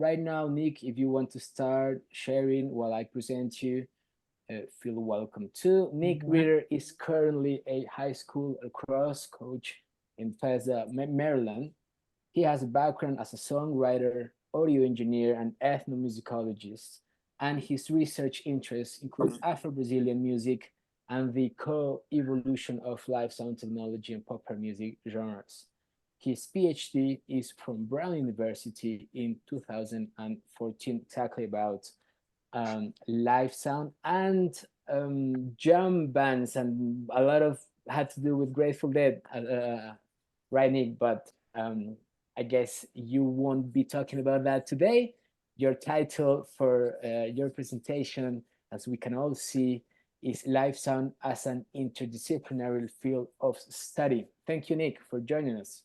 right now, Nick, if you want to start sharing while I present you, feel welcome too. Nick Reeder is currently a high school lacrosse coach in Bethesda, Maryland. He has a background as a songwriter, audio engineer, and ethnomusicologist, and his research interests include Afro-Brazilian music and the co-evolution of live sound technology and popular music genres. His PhD is from Brown University in 2014, exactly about live sound and jam bands, and a lot of had to do with Grateful Dead, right, Nick? But I guess you won't be talking about that today. Your title for your presentation, as we can all see, is Live Sound as an Interdisciplinary Field of Study. Thank you, Nick, for joining us.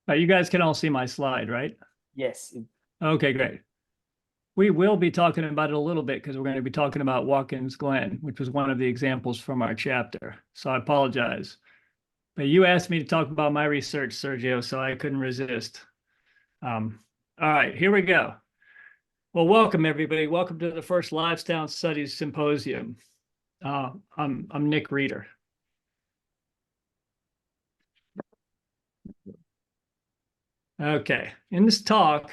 You guys can all see my slide, right? Yes. Okay, great. We will be talking about it a little bit because we're going to be talking about Watkins Glen, which was one of the examples from our chapter. So I apologize. But you asked me to talk about my research, Sergio, so I couldn't resist. All right, here we go. Well, welcome, everybody. Welcome to the first Live Sound Studies Symposium. I'm Nick Reeder. Okay, in this talk,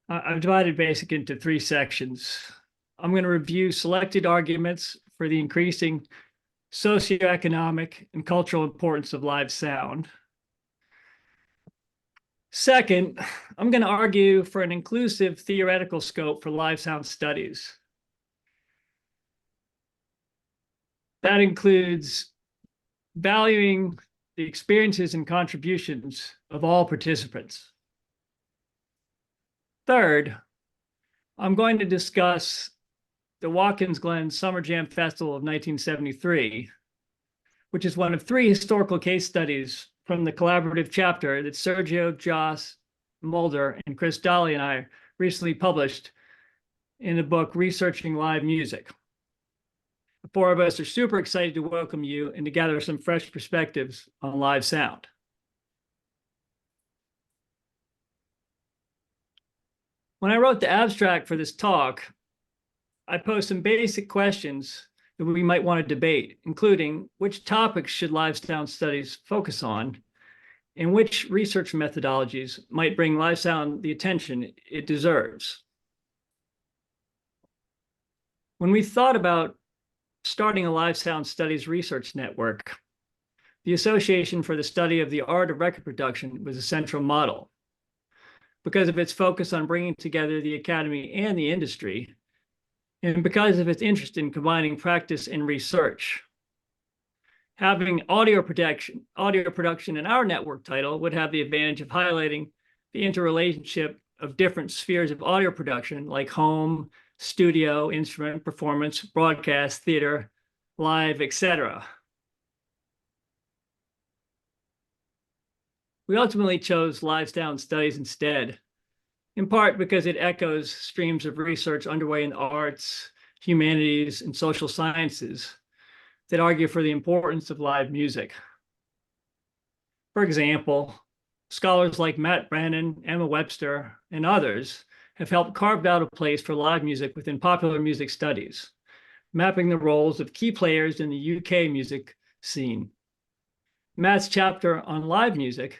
I've divided basic into three sections. I'm going to review selected arguments for the increasing socioeconomic and cultural importance of live sound. Second, I'm going to argue for an inclusive theoretical scope for live sound studies. That includes valuing the experiences and contributions of all participants. Third, I'm going to discuss the Watkins Glen Summer Jam Festival of 1973, which is one of three historical case studies from the collaborative chapter that Sergio, Joss, Mulder, and Chris Dolly and I recently published in the book Researching Live Music. The four of us are super excited to welcome you and to gather some fresh perspectives on live sound. When I wrote the abstract for this talk, I posed some basic questions that we might want to debate, including which topics should live sound studies focus on, and which research methodologies might bring live sound the attention it deserves. When we thought about starting a live sound studies research network, the Association for the Study of the Art of Record Production was a central model. Because of its focus on bringing together the academy and the industry, and because of its interest in combining practice and research. Having audio production in our network title would have the advantage of highlighting the interrelationship of different spheres of audio production, like home, studio, instrument, performance, broadcast, theater, live, etc. We ultimately chose live sound studies instead, in part because it echoes streams of research underway in the arts, humanities, and social sciences that argue for the importance of live music. For example, scholars like Matt Brannon, Emma Webster, and others have helped carve out a place for live music within popular music studies, mapping the roles of key players in the UK music scene. Matt's chapter on live music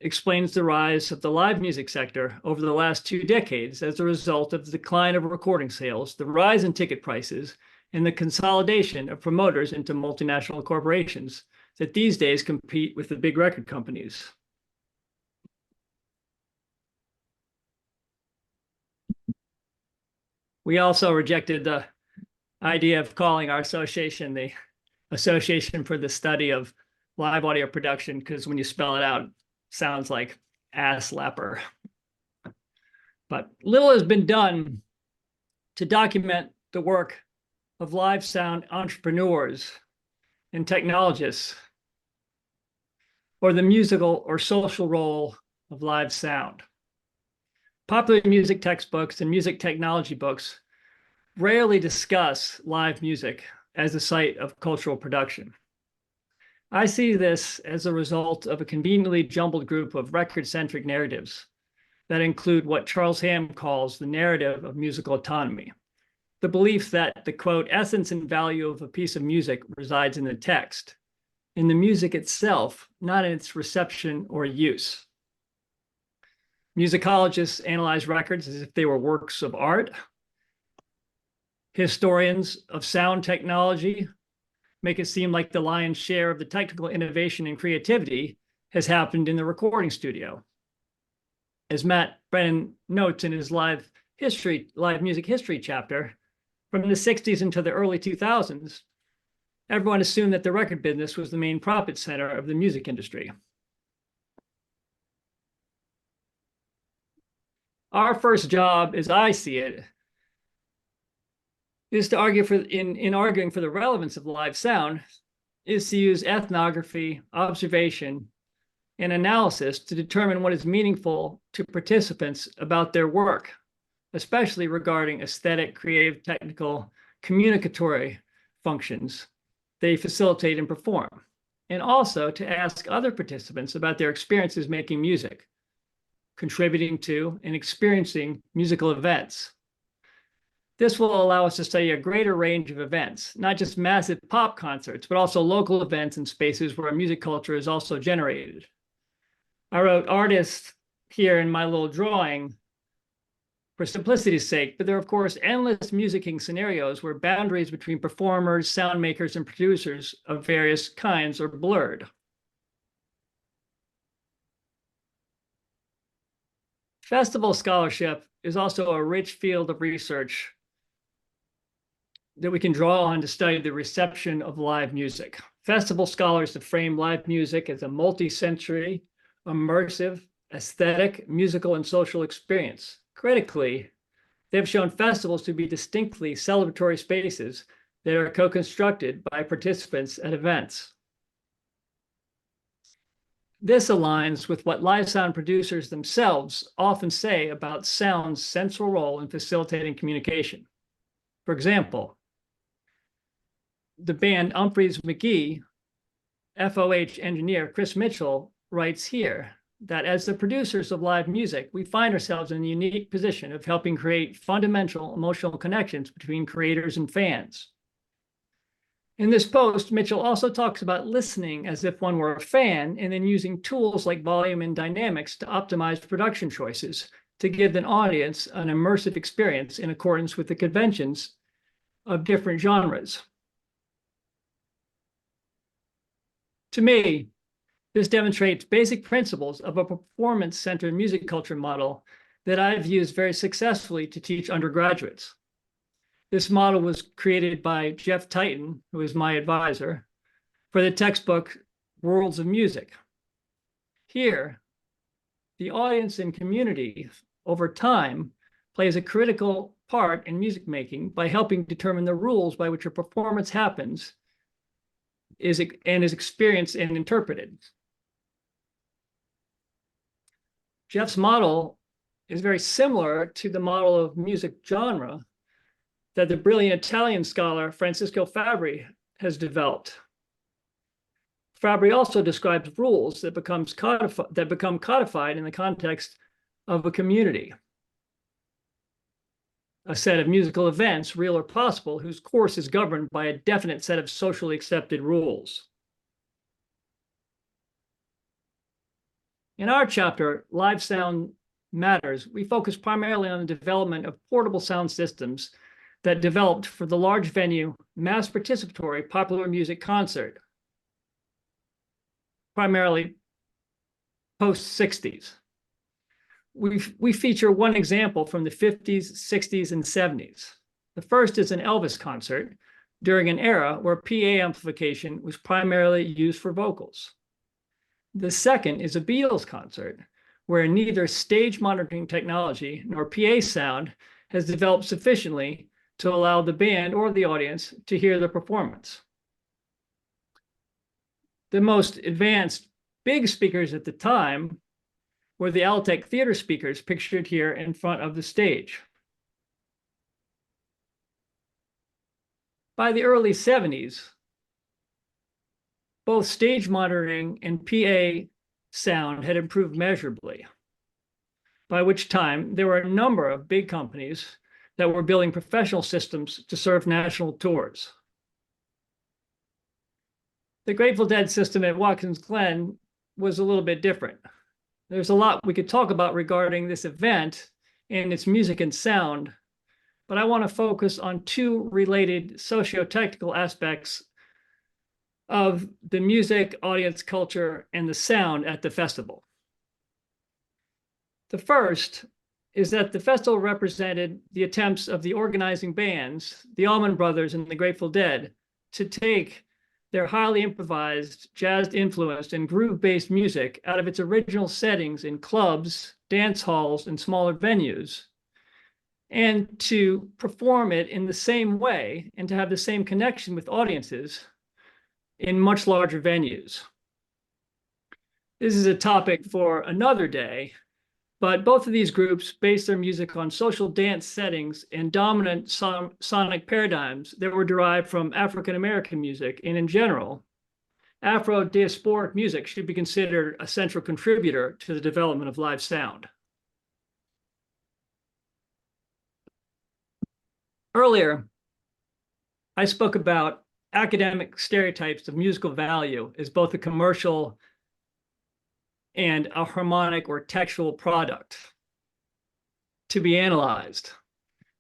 explains the rise of the live music sector over the last 2 decades as a result of the decline of recording sales, the rise in ticket prices, and the consolidation of promoters into multinational corporations that these days compete with the big record companies. We also rejected the idea of calling our association the Association for the Study of Live Audio Production, because when you spell it out, sounds like ass slapper. But little has been done to document the work of live sound entrepreneurs and technologists, or the musical or social role of live sound. Popular music textbooks and music technology books rarely discuss live music as a site of cultural production. I see this as a result of a conveniently jumbled group of record-centric narratives that include what Charles Hamm calls the narrative of musical autonomy. The belief that the, quote, essence and value of a piece of music resides in the text, in the music itself, not in its reception or use. Musicologists analyze records as if they were works of art. Historians of sound technology make it seem like the lion's share of the technical innovation and creativity has happened in the recording studio. As Matt Brennan notes in his live music history chapter, from the 60s into the early 2000s, everyone assumed that the record business was the main profit center of the music industry. Our first job, as I see it, is to argue in arguing for the relevance of live sound, is to use ethnography, observation, and analysis to determine what is meaningful to participants about their work, especially regarding aesthetic, creative, technical, communicatory functions they facilitate and perform, and also to ask other participants about their experiences making music, contributing to and experiencing musical events. This will allow us to study a greater range of events, not just massive pop concerts, but also local events and spaces where music culture is also generated. I wrote artist here in my little drawing for simplicity's sake, but there are, of course, endless musicking scenarios where boundaries between performers, sound makers, and producers of various kinds are blurred. Festival scholarship is also a rich field of research that we can draw on to study the reception of live music. Festival scholars have framed live music as a multi-sensory, immersive, aesthetic, musical, and social experience. Critically, they have shown festivals to be distinctly celebratory spaces that are co-constructed by participants at events. This aligns with what live sound producers themselves often say about sound's central role in facilitating communication. For example, the band Umphrey's McGee, FOH engineer Chris Mitchell writes here that as the producers of live music, we find ourselves in the unique position of helping create fundamental emotional connections between creators and fans. In this post, Mitchell also talks about listening as if one were a fan and then using tools like volume and dynamics to optimize production choices to give an audience an immersive experience in accordance with the conventions of different genres. To me, this demonstrates basic principles of a performance-centered music culture model that I've used very successfully to teach undergraduates. This model was created by Jeff Titan, who is my advisor, for the textbook Worlds of Music. Here, the audience and community over time plays a critical part in music making by helping determine the rules by which a performance happens is experienced and interpreted. Jeff's model is very similar to the model of music genre that the brilliant Italian scholar Francisco Fabri has developed. Fabri also describes rules that become codified in the context of a community, a set of musical events, real or possible, whose course is governed by a definite set of socially accepted rules. In our chapter, Live Sound Matters, we focus primarily on the development of portable sound systems that developed for the large venue, mass participatory popular music concert, primarily post-60s. We feature one example from the 50s, 60s, and 70s. The first is an Elvis concert during an era where PA amplification was primarily used for vocals. The second is a Beatles concert where neither stage monitoring technology nor PA sound has developed sufficiently to allow the band or the audience to hear the performance. The most advanced big speakers at the time were the Altec theater speakers pictured here in front of the stage. By the early 70s, both stage monitoring and PA sound had improved measurably. by which time there were a number of big companies that were building professional systems to serve national tours. The Grateful Dead system at Watkins Glen was a little bit different. There's a lot we could talk about regarding this event and its music and sound, but I want to focus on two related socio-technical aspects of the music, audience culture, and the sound at the festival. The first is that the festival represented the attempts of the organizing bands, the Allman Brothers and the Grateful Dead, to take their highly improvised, jazz-influenced, and groove-based music out of its original settings in clubs, dance halls, and smaller venues, and to perform it in the same way and to have the same connection with audiences in much larger venues. This is a topic for another day, but both of these groups based their music on social dance settings and dominant sonic paradigms that were derived from African American music. And in general, Afro-diasporic music should be considered a central contributor to the development of live sound. Earlier, I spoke about academic stereotypes of musical value as both a commercial and a harmonic or textual product to be analyzed.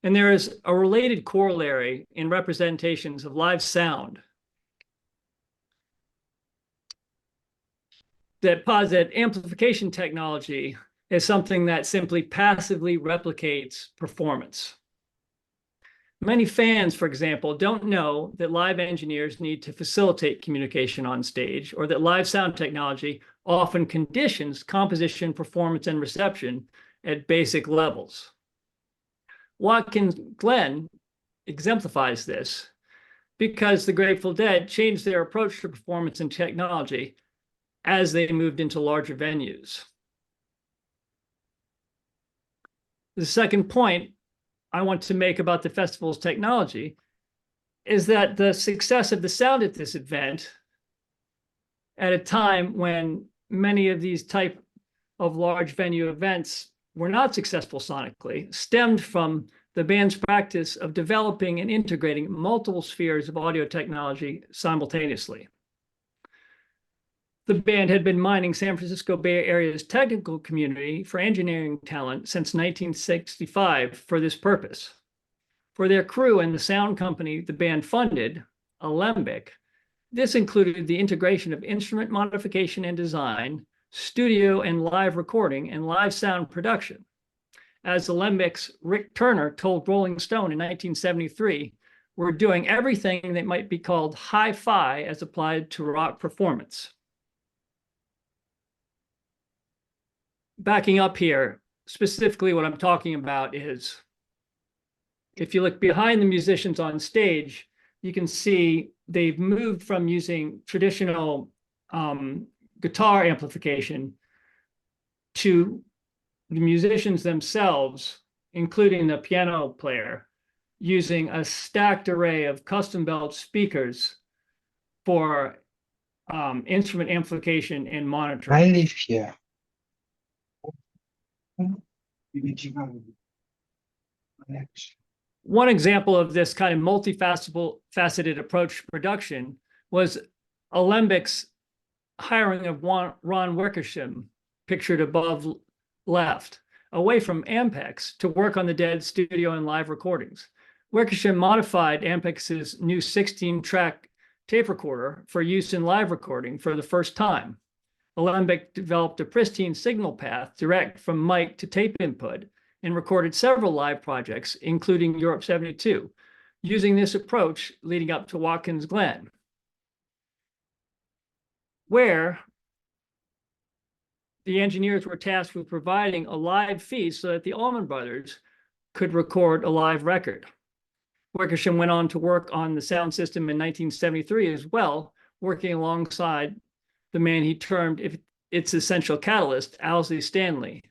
And there is a related corollary in representations of live sound that posit amplification technology is something that simply passively replicates performance. Many fans, for example, don't know that live engineers need to facilitate communication on stage, or that live sound technology often conditions composition, performance, and reception at basic levels. Watkins Glen exemplifies this because the Grateful Dead changed their approach to performance and technology as they moved into larger venues. The second point I want to make about the festival's technology is that the success of the sound at this event, at a time when many of these type of large venue events were not successful sonically, stemmed from the band's practice of developing and integrating multiple spheres of audio technology simultaneously. The band had been mining San Francisco Bay Area's technical community for engineering talent since 1965 for this purpose. For their crew and the sound company the band funded, Alembic, this included the integration of instrument modification and design, studio and live recording, and live sound production. As Alembic's Rick Turner told Rolling Stone in 1973, we're doing everything that might be called hi-fi as applied to rock performance. Backing up here, specifically what I'm talking about is, if you look behind the musicians on stage, you can see they've moved from using traditional guitar amplification to the musicians themselves, including the piano player, using a stacked array of custom-built speakers for instrument amplification and monitoring. I live here. One example of this kind of multifaceted approach to production was Alembic's hiring of Ron Wickersham, pictured above left, away from Ampex to work on the Dead studio and live recordings. Wickersham modified Ampex's new 16-track tape recorder for use in live recording for the first time. Alembic developed a pristine signal path direct from mic to tape input and recorded several live projects, including Europe 72, using this approach leading up to Watkins Glen, where the engineers were tasked with providing a live feed so that the Allman Brothers could record a live record. Wickersham went on to work on the sound system in 1973 as well, working alongside the man he termed its essential catalyst, Owsley Stanley,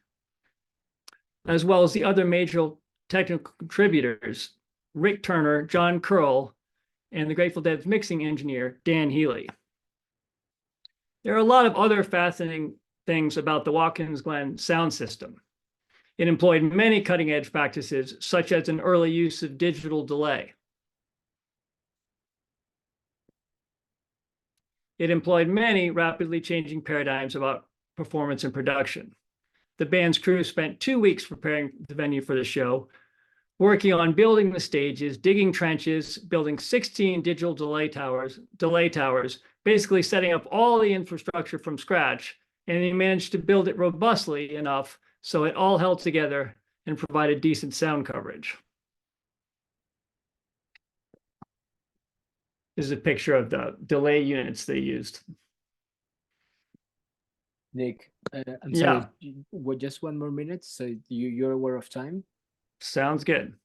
as well as the other major technical contributors, Rick Turner, John Curl, and the Grateful Dead's mixing engineer, Dan Healy. There are a lot of other fascinating things about the Watkins Glen sound system. It employed many cutting-edge practices, such as an early use of digital delay. It employed many rapidly changing paradigms about performance and production. The band's crew spent 2 weeks preparing the venue for the show, working on building the stages, digging trenches, building 16 digital delay towers, basically setting up all the infrastructure from scratch. And they managed to build it robustly enough so it all held together and provided decent sound coverage. This is a picture of the delay units they used. Nick, I'm Yeah. sorry, just one more minute, so you're aware of time? Sounds good.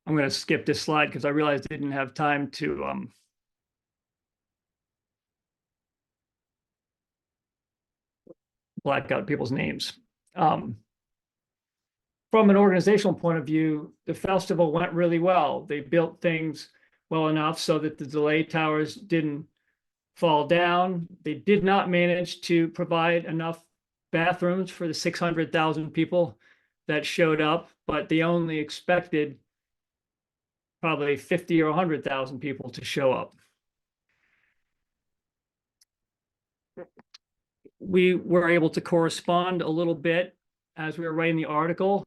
I'm going to skip this slide because I realized I didn't have time to black out people's names. From an organizational point of view, the festival went really well. They built things well enough so that the delay towers didn't fall down. They did not manage to provide enough bathrooms for the 600,000 people that showed up, but they only expected probably 50 or 100,000 people to show up. We were able to correspond a little bit as we were writing the article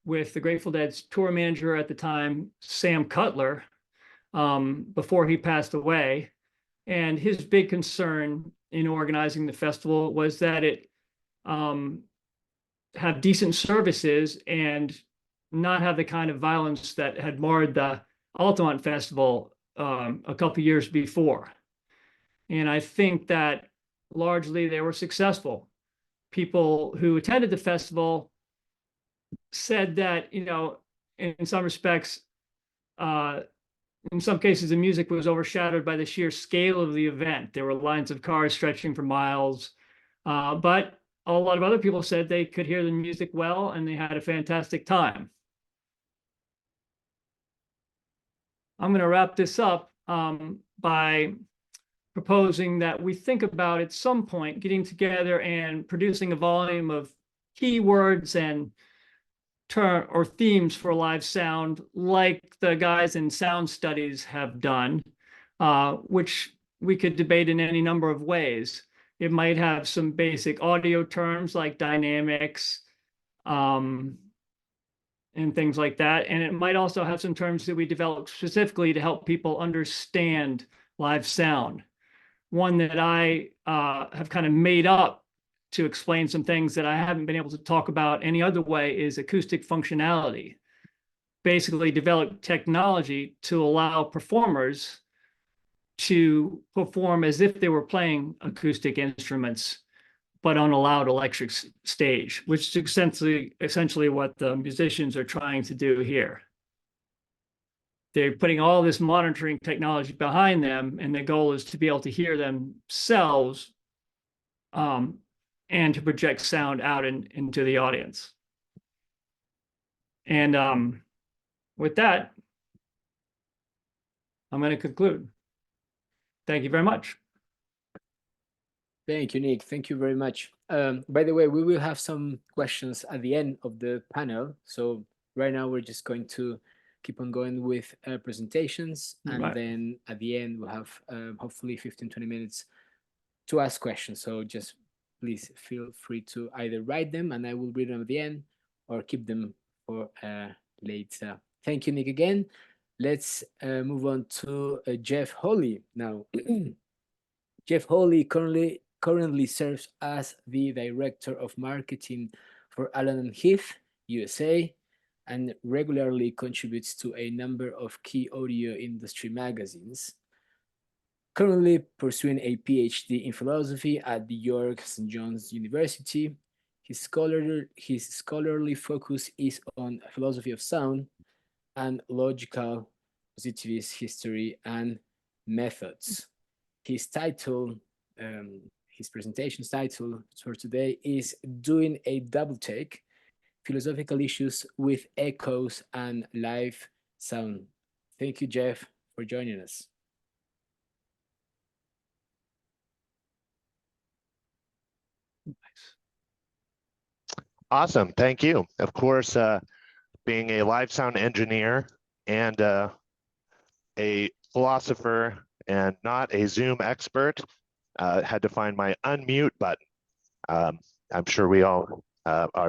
with the Grateful Dead's tour manager at the time, Sam Cutler, before he passed away. And his big concern in organizing the festival was that it have decent services and not have the kind of violence that had marred the Altamont Festival a couple of years before. And I think that largely they were successful. People who attended the festival said that, you know, in some respects, in some cases, the music was overshadowed by the sheer scale of the event. There were lines of cars stretching for miles, but a lot of other people said they could hear the music well and they had a fantastic time. I'm going to wrap this up by proposing that we think about at some point getting together and producing a volume of keywords and or themes for live sound, like the guys in Sound Studies have done, which we could debate in any number of ways. It might have some basic audio terms like dynamics and things like that. And it might also have some terms that we develop specifically to help people understand live sound. One that I have kind of made up to explain some things that I haven't been able to talk about any other way is acoustic functionality. Basically develop technology to allow performers to perform as if they were playing acoustic instruments, but on a loud electric stage, which is essentially what the musicians are trying to do here. They're putting all this monitoring technology behind them, and the goal is to be able to hear themselves and to project sound out into the audience. And with that, I'm going to conclude. Thank you very much. Thank you, Nick. Thank you very much. By the way, we will have some questions at the end of the panel. So right now we're just going to keep on going with presentations. And then at the end, we'll have hopefully 15-20 minutes to ask questions. So just please feel free to either write them and I will read them at the end, or keep them for later. Thank you, Nick, again. Let's move on to Jeff Hawley now. Jeff Hawley currently serves as the Director of Marketing for Allen & Heath, USA, and regularly contributes to a number of key audio industry magazines. Currently pursuing a PhD in philosophy at the York St. John's University, his scholarly focus is on philosophy of sound and logical positivist history and methods. His title, his presentation's title for today is Doing a Double Take, Philosophical Issues with Echoes and Live Sound. Thank you, Jeff, for joining us. Awesome, thank you. Of course, being a live sound engineer and a philosopher and not a Zoom expert, had to find my unmute button. I'm sure we all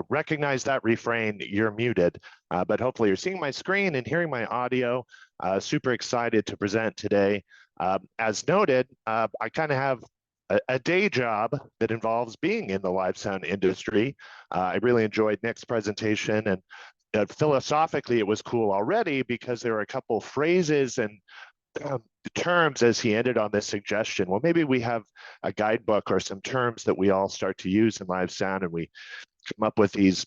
recognize that refrain, you're muted, but hopefully you're seeing my screen and hearing my audio. Super excited to present today. As noted, I kind of have a day job that involves being in the live sound industry. I really enjoyed Nick's presentation, and philosophically it was cool already because there were a couple phrases and terms as he ended on this suggestion. Well, maybe we have a guidebook or some terms that we all start to use in live sound, and we come up with these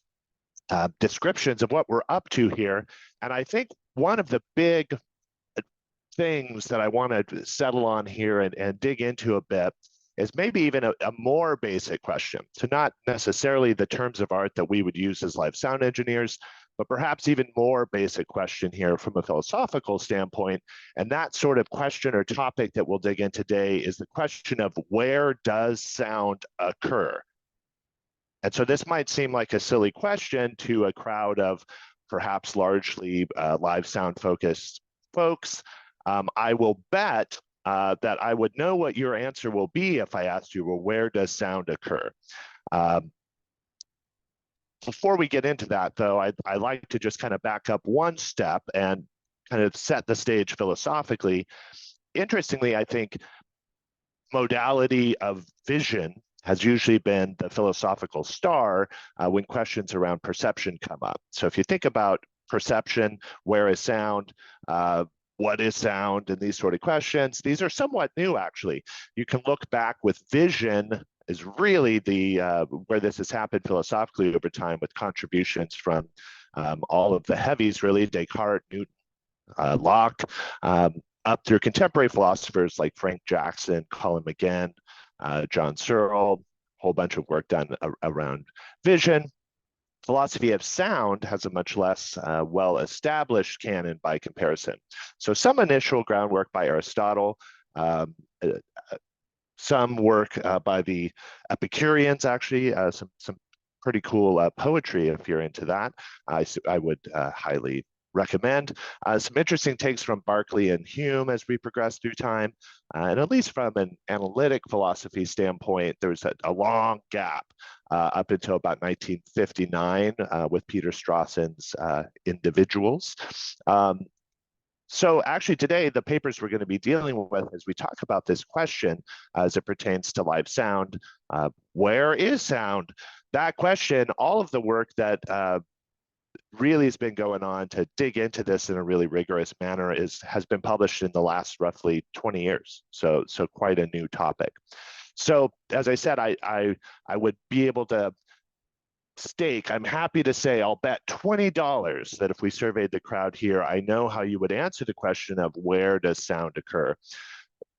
descriptions of what we're up to here. And I think one of the big things that I want to settle on here and dig into a bit is maybe even a more basic question. So not necessarily the terms of art that we would use as live sound engineers, but perhaps even more basic question here from a philosophical standpoint. And that sort of question or topic that we'll dig in today is the question of where does sound occur? And so this might seem like a silly question to a crowd of perhaps largely live sound focused folks. I will bet that I would know what your answer will be if I asked you, well, where does sound occur? Before we get into that, though, I like to just kind of back up one step and kind of set the stage philosophically. Interestingly, I think modality of vision has usually been the philosophical star when questions around perception come up. So if you think about perception, where is sound, what is sound, and these sort of questions, these are somewhat new, actually. You can look back with vision is really the where this has happened philosophically over time, with contributions from all of the heavies, really, Descartes, Newton, Locke, up through contemporary philosophers like Frank Jackson, Colin McGinn, John Searle, a whole bunch of work done around vision. Philosophy of sound has a much less well-established canon by comparison. So some initial groundwork by Aristotle, some work by the Epicureans, actually, some pretty cool poetry if you're into that. I would highly recommend. Some interesting takes from Berkeley and Hume as we progress through time. And at least from an analytic philosophy standpoint, there's a long gap up until about 1959 with Peter Strawson's Individuals. So actually today, the papers we're going to be dealing with as we talk about this question as it pertains to live sound, where is sound? That question, all of the work that really has been going on to dig into this in a really rigorous manner has been published in the last roughly 20 years. So quite a new topic. So as I said, I would be able to stake, I'm happy to say, I'll bet $20 that if we surveyed the crowd here, I know how you would answer the question of where does sound occur.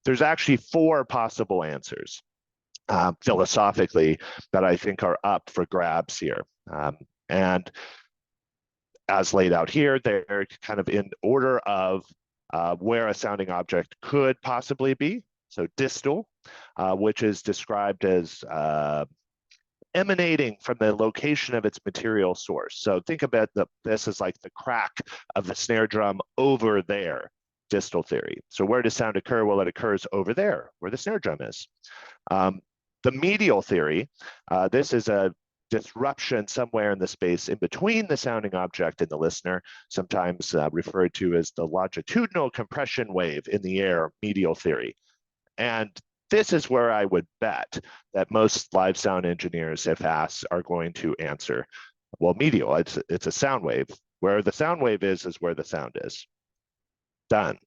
There's actually 4 possible answers philosophically that I think are up for grabs here. And as laid out here, they're kind of in order of where a sounding object could possibly be. So distal, which is described as emanating from the location of its material source. So think about this as like the crack of the snare drum over there, distal theory. So where does sound occur? Well, it occurs over there, where the snare drum is. The medial theory, this is a disruption somewhere in the space in between the sounding object and the listener, sometimes referred to as the longitudinal compression wave in the air, medial theory. And this is where I would bet that most live sound engineers, if asked, are going to answer, well, medial, it's a sound wave. Where the sound wave is where the sound is. Done.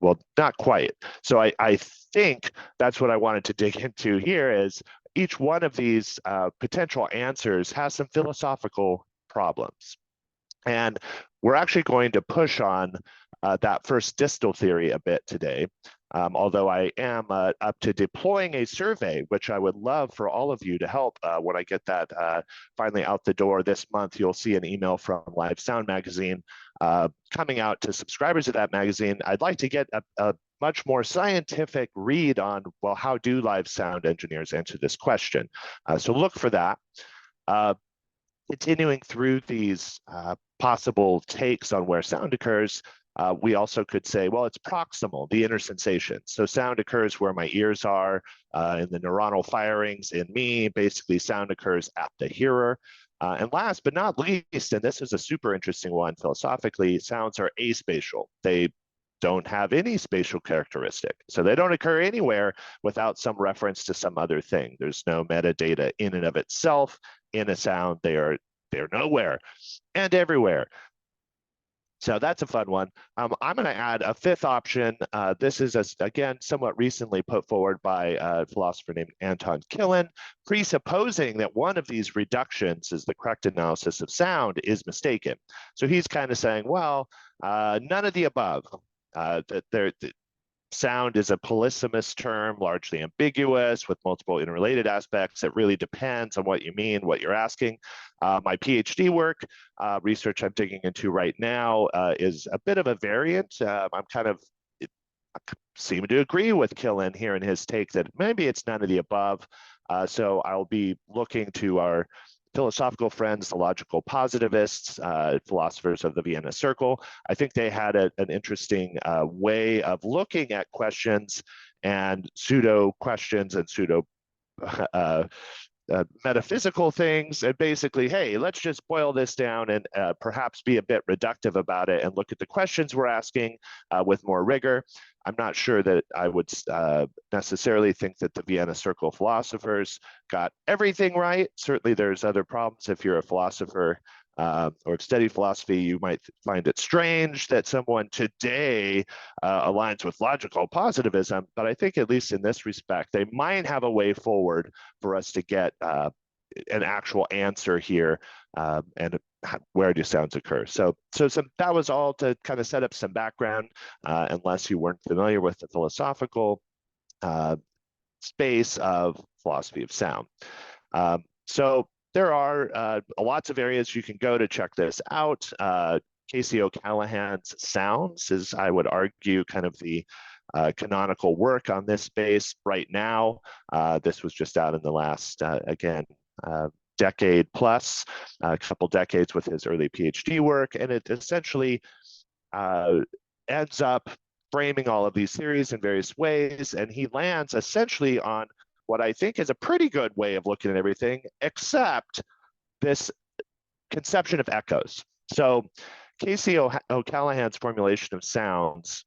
Well, not quite. So I think that's what I wanted to dig into here is each one of these potential answers has some philosophical problems. And we're actually going to push on that first distal theory a bit today. Although I am up to deploying a survey, which I would love for all of you to help when I get that finally out the door this month. You'll see an email from Live Sound Magazine coming out to subscribers of that magazine. I'd like to get much more scientific read on, well, how do live sound engineers answer this question? So look for that. Continuing through these possible takes on where sound occurs, we also could say, well, it's proximal, the inner sensation. So sound occurs where my ears are, in the neuronal firings in me. Basically, sound occurs at the hearer. And last but not least, and this is a super interesting one philosophically, sounds are aspatial. They don't have any spatial characteristic. So they don't occur anywhere without some reference to some other thing. There's no metadata in and of itself in a sound. They're nowhere and everywhere. So that's a fun one. I'm going to add a fifth option. This is, again, somewhat recently put forward by a philosopher named Anton Killen, presupposing that one of these reductions is the correct analysis of sound is mistaken. So he's kind of saying, well, none of the above. Sound is a polysemous term, largely ambiguous with multiple interrelated aspects. It really depends on what you mean, what you're asking. My PhD work, research I'm digging into right now, is a bit of a variant. I seem to agree with Killen here in his take that maybe it's none of the above. So I'll be looking to our philosophical friends, the logical positivists, philosophers of the Vienna Circle. I think they had an interesting way of looking at questions and pseudo questions and pseudo metaphysical things, and basically, hey, let's just boil this down and perhaps be a bit reductive about it and look at the questions we're asking with more rigor. I'm not sure that I would necessarily think that the Vienna Circle philosophers got everything right. Certainly there's other problems. If you're a philosopher or study philosophy, you might find it strange that someone today aligns with logical positivism, but I think at least in this respect, they might have a way forward for us to get an actual answer here, and where do sounds occur. So that was all to kind of set up some background, unless you weren't familiar with the philosophical space of philosophy of sound. So there are lots of areas you can go to check this out. Casey O'Callaghan's Sounds is, I would argue, kind of the canonical work on this space right now. This was just out in the last, decade plus, a couple decades with his early PhD work, and it essentially ends up framing all of these theories in various ways, and he lands essentially on what I think is a pretty good way of looking at everything, except this conception of echoes. So Casey O'Callaghan's formulation of sounds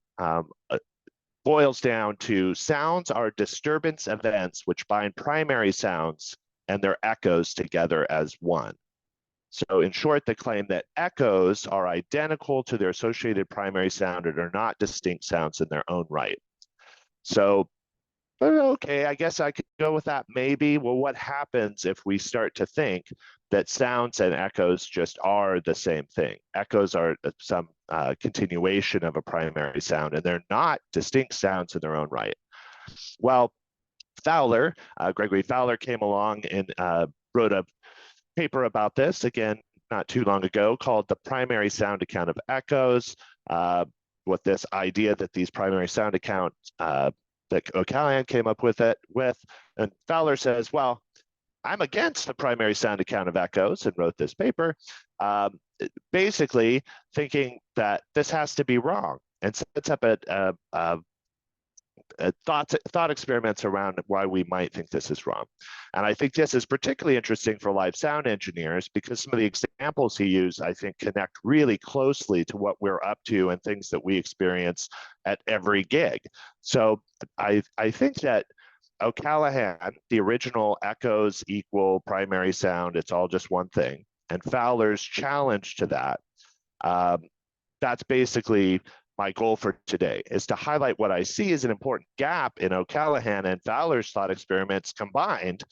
boils down to sounds are disturbance events which bind primary sounds and their echoes together as one. So in short, the claim that echoes are identical to their associated primary sound and are not distinct sounds in their own right. So, okay, I guess I could go with that maybe. Well, what happens if we start to think that sounds and echoes just are the same thing? Echoes are some continuation of a primary sound, and they're not distinct sounds in their own right. Well, Fowler, Gregory Fowler, came along and wrote a paper about this, again, not too long ago, called The Primary Sound Account of Echoes, with this idea that these primary sound accounts that O'Callaghan came up with and Fowler says, well, I'm against the primary sound account of echoes, and wrote this paper, basically thinking that this has to be wrong, and sets up thought experiments around why we might think this is wrong. And I think this is particularly interesting for live sound engineers because some of the examples he used, I think, connect really closely to what we're up to and things that we experience at every gig. So I think that O'Callaghan, the original echoes equal primary sound, it's all just one thing, and Fowler's challenge to that, that's basically my goal for today, is to highlight what I see as an important gap in O'Callaghan and Fowler's thought experiments combined,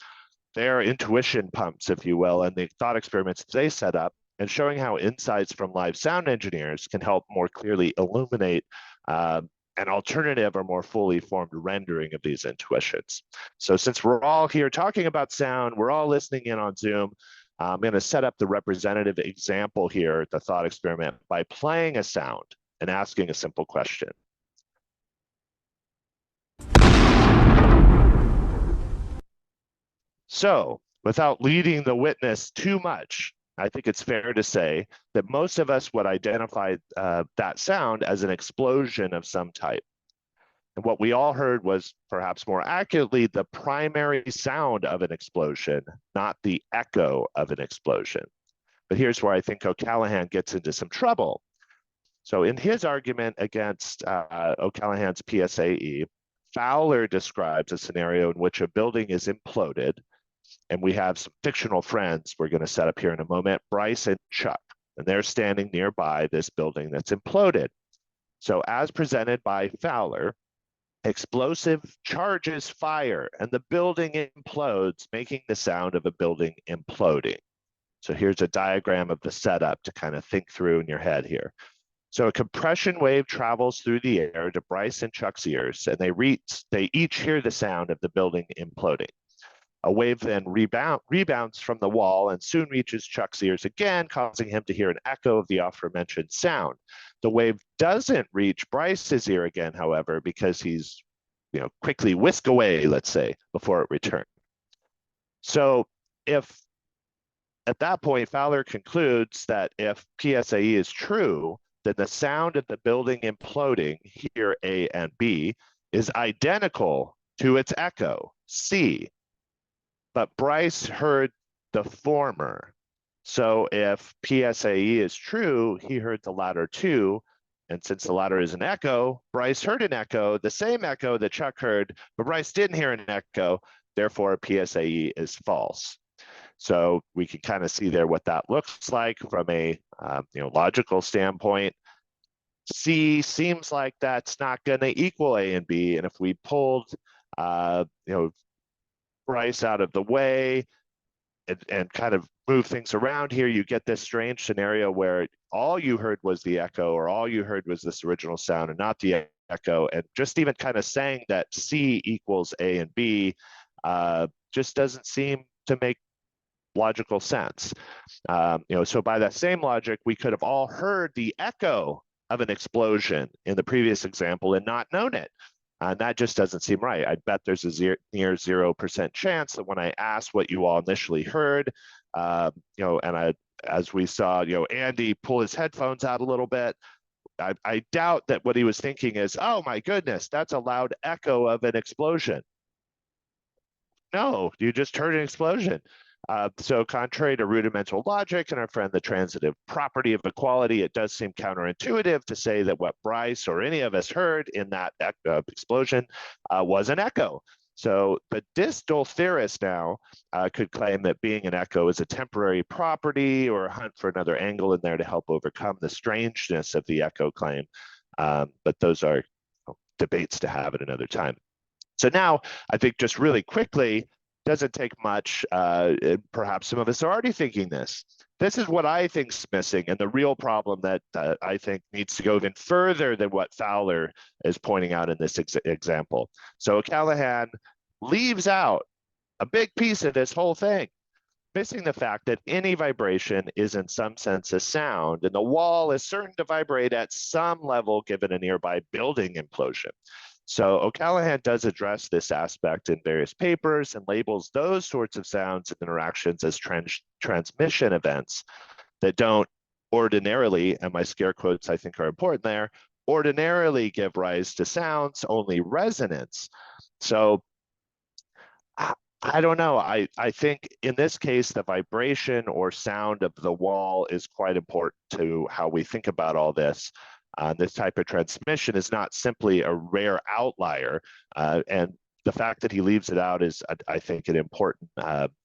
their intuition pumps, if you will, and the thought experiments they set up, and showing how insights from live sound engineers can help more clearly illuminate an alternative or more fully formed rendering of these intuitions. So since we're all here talking about sound, we're all listening in on Zoom, I'm going to set up the representative example here, the thought experiment, by playing a sound and asking a simple question. So without leading the witness too much, I think it's fair to say that most of us would identify that sound as an explosion of some type. And what we all heard was, perhaps more accurately, the primary sound of an explosion, not the echo of an explosion. But here's where I think O'Callaghan gets into some trouble. So in his argument against O'Callaghan's PSAE, Fowler describes a scenario in which a building is imploded, and we have some fictional friends we're going to set up here in a moment, Bryce and Chuck, and they're standing nearby this building that's imploded. So as presented by Fowler, explosive charges fire and the building implodes, making the sound of a building imploding. So here's a diagram of the setup to kind of think through in your head here. So a compression wave travels through the air to Bryce and Chuck's ears, and they each hear the sound of the building imploding. A wave then rebounds from the wall and soon reaches Chuck's ears again, causing him to hear an echo of the aforementioned sound. The wave doesn't reach Bryce's ear again, however, because he's quickly whisked away, let's say, before it returned. So if at that point Fowler concludes that if PSAE is true, then the sound of the building imploding, here A and B, is identical to its echo, C. But Bryce heard the former. So if PSAE is true, he heard the latter too. And since the latter is an echo, Bryce heard an echo, the same echo that Chuck heard, but Bryce didn't hear an echo. Therefore, PSAE is false. So we can kind of see there what that looks like from a logical standpoint. C seems like that's not going to equal A and B. And if we pulled Bryce out of the way and kind of move things around here, you get this strange scenario where all you heard was the echo, or all you heard was this original sound and not the echo. And just even kind of saying that C equals A and B just doesn't seem to make logical sense. So by that same logic, we could have all heard the echo of an explosion in the previous example and not known it. And that just doesn't seem right. I bet there's a near 0% chance that when I asked what you all initially heard, as we saw, Andy pull his headphones out a little bit, I doubt that what he was thinking is, oh my goodness, that's a loud echo of an explosion. No, you just heard an explosion. So contrary to rudimental logic and our friend the transitive property of equality, it does seem counterintuitive to say that what Bryce or any of us heard in that explosion was an echo. So the distal theorist now could claim that being an echo is a temporary property, or hunt for another angle in there to help overcome the strangeness of the echo claim. But those are debates to have at another time. So now I think just really quickly, doesn't take much, perhaps some of us are already thinking this. This is what I think's missing, and the real problem that I think needs to go even further than what Fowler is pointing out in this example. So O'Callaghan leaves out a big piece of this whole thing, missing the fact that any vibration is in some sense a sound, and the wall is certain to vibrate at some level given a nearby building implosion. So O'Callaghan does address this aspect in various papers and labels those sorts of sounds and interactions as transmission events that don't ordinarily, and my scare quotes I think are important there, ordinarily give rise to sounds, only resonance. So I don't know. I think in this case, the vibration or sound of the wall is quite important to how we think about all this. This type of transmission is not simply a rare outlier, and the fact that he leaves it out is, I think, an important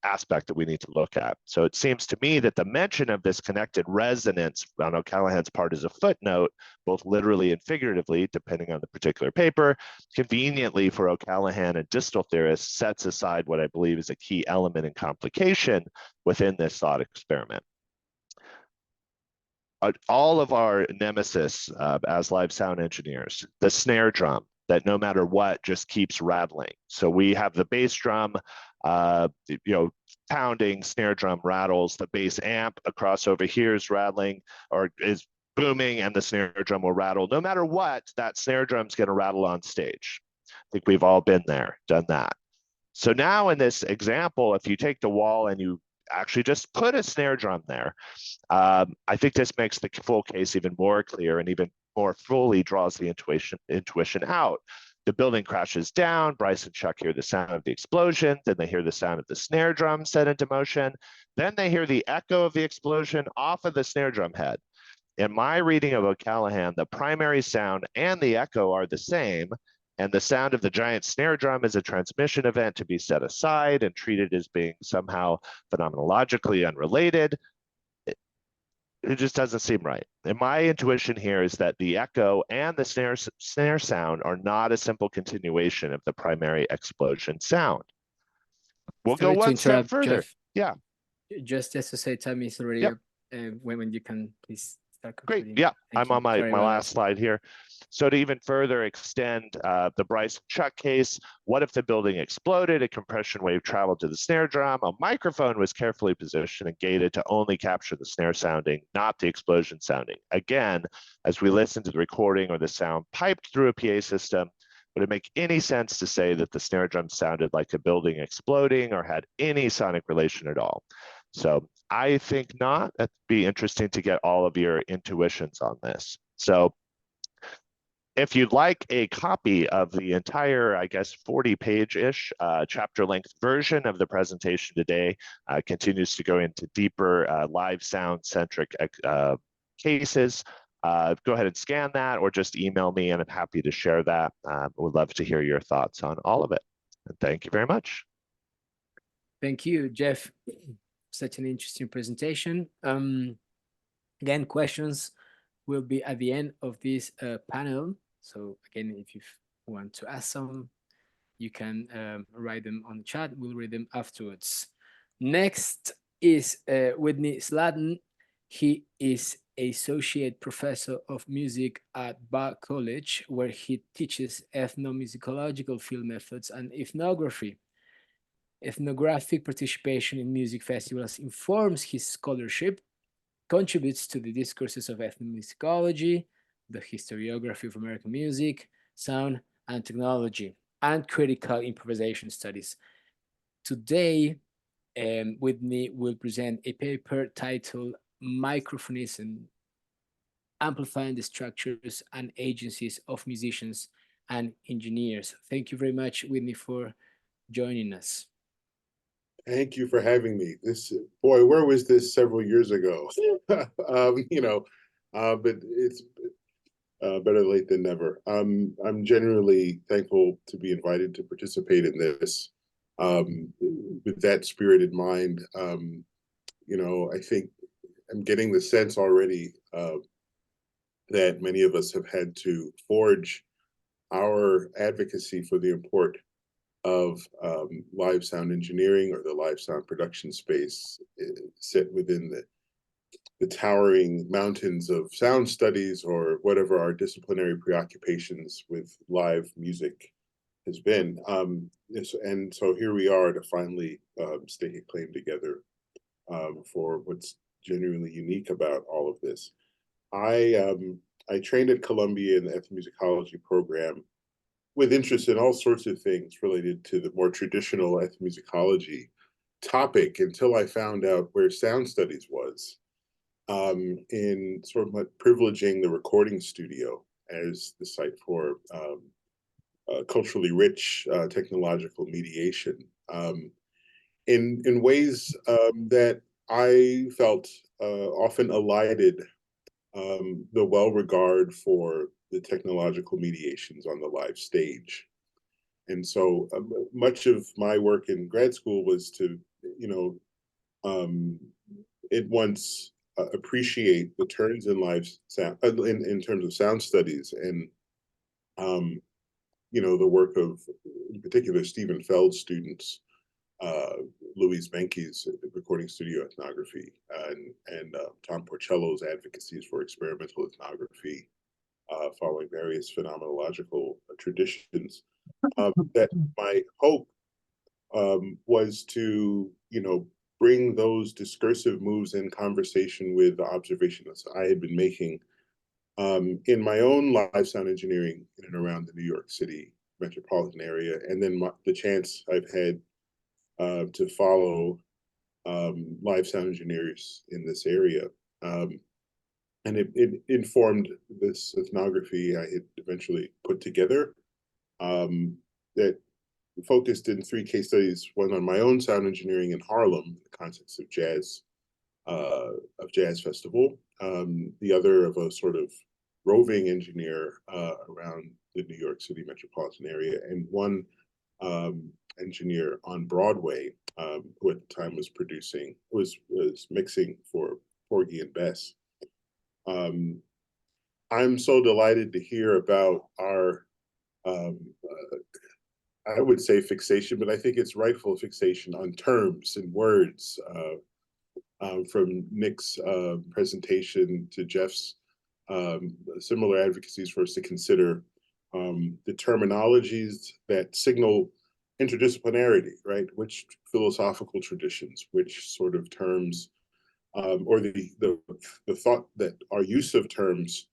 aspect that we need to look at. So it seems to me that the mention of this connected resonance on O'Callaghan's part is a footnote, both literally and figuratively, depending on the particular paper, conveniently for O'Callaghan and distal theorists sets aside what I believe is a key element and complication within this thought experiment. All of our nemesis as live sound engineers, the snare drum that no matter what just keeps rattling. So we have the bass drum, pounding, snare drum rattles, the bass amp across over here is rattling or is booming, and the snare drum will rattle. No matter what, that snare drum's going to rattle on stage. I think we've all been there, done that. So now in this example, if you take the wall and you actually just put a snare drum there, I think this makes the full case even more clear and even more fully draws the intuition out. The building crashes down. Bryce and Chuck hear the sound of the explosion. Then they hear the sound of the snare drum set into motion. Then they hear the echo of the explosion off of the snare drum head. In my reading of O'Callaghan, the primary sound and the echo are the same, and the sound of the giant snare drum is a transmission event to be set aside and treated as being somehow phenomenologically unrelated. It just doesn't seem right. And my intuition here is that the echo and the snare sound are not a simple continuation of the primary explosion sound. We'll go one step further. Jeff. Yeah. Just to say, time is already Yep. up. When you can please start Great. concluding. Yeah, Thank I'm on you. my last slide here. So to even further extend the Bryce and Chuck case, what if the building exploded, a compression wave traveled to the snare drum, a microphone was carefully positioned and gated to only capture the snare sounding, not the explosion sounding? Again, as we listen to the recording or the sound piped through a PA system, would it make any sense to say that the snare drum sounded like a building exploding or had any sonic relation at all? So I think not. That'd be interesting to get all of your intuitions on this. So if you'd like a copy of the entire, I guess, 40-page-ish chapter-length version of the presentation today, continues to go into deeper live sound-centric cases, go ahead and scan that or just email me and I'm happy to share that. Would love to hear your thoughts on all of it. And thank you very much. Thank you, Jeff. Such an interesting presentation. Again, questions will be at the end of this panel. So again, if you want to ask some, you can write them on the chat. We'll read them afterwards. Next is Whitney Slaten. He is associate professor of music at Bard College, where he teaches ethnomusicological field methods and ethnography. Ethnographic participation in music festivals informs his scholarship, contributes to the discourses of ethnomusicology, the historiography of American music, sound, and technology, and critical improvisation studies. Today, Whitney will present a paper titled Microphonism, Amplifying the Structures and Agencies of Musicians and Engineers. Thank you very much, Whitney, for joining us. Thank you for having me. This, boy, where was this several years ago? But it's better late than never. I'm genuinely thankful to be invited to participate in this. With that spirit in mind, I think I'm getting the sense already that many of us have had to forge our advocacy for the import of live sound engineering or the live sound production space set within the towering mountains of sound studies or whatever our disciplinary preoccupations with live music has been. And so here we are to finally stake a claim together for what's genuinely unique about all of this. I trained at Columbia in the ethnomusicology program with interest in all sorts of things related to the more traditional ethnomusicology topic until I found out where sound studies was in sort of privileging the recording studio as the site for culturally rich technological mediation in ways that I felt often elided the well-regard for the technological mediations on the live stage. And so much of my work in grad school was to, at once appreciate the turns in live sound, in terms of sound studies and, the work of, in particular, Stephen Feld's students, Louise Benke's recording studio ethnography, and Tom Porcello's advocacies for experimental ethnography, following various phenomenological traditions. That my hope was to, bring those discursive moves in conversation with the observations I had been making in my own live sound engineering in and around the New York City metropolitan area, and then the chance I've had to follow live sound engineers in this area. And it informed this ethnography I had eventually put together that focused in 3 case studies, one on my own sound engineering in Harlem, in the context of jazz festival, the other of a sort of roving engineer around the New York City metropolitan area, and one engineer on Broadway who at the time was mixing for Porgy and Bess. I'm so delighted to hear about our I would say fixation, but I think it's rightful fixation on terms and words, from Nick's presentation to Jeff's similar advocacies for us to consider the terminologies that signal interdisciplinarity, right? Which philosophical traditions, which sort of terms, or the thought that our use of terms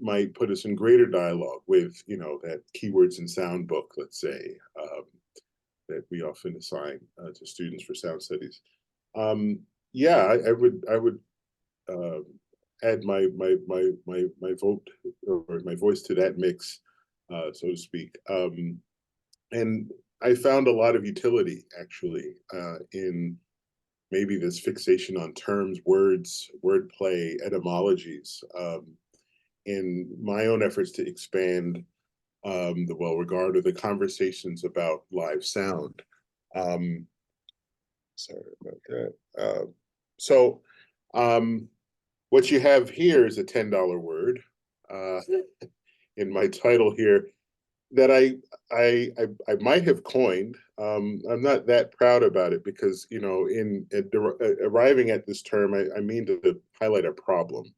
might put us in greater dialogue with, that keywords and sound book, let's say, that we often assign to students for sound studies. Yeah, I would add my vote or my voice to that mix, so to speak. And I found a lot of utility actually in maybe this fixation on terms, words, wordplay, etymologies, in my own efforts to expand the well-regarded, or the conversations about live sound. Sorry about that. So what you have here is a $10 word in my title here that I might have coined. I'm not that proud about it because, in arriving at this term, I mean to highlight a problem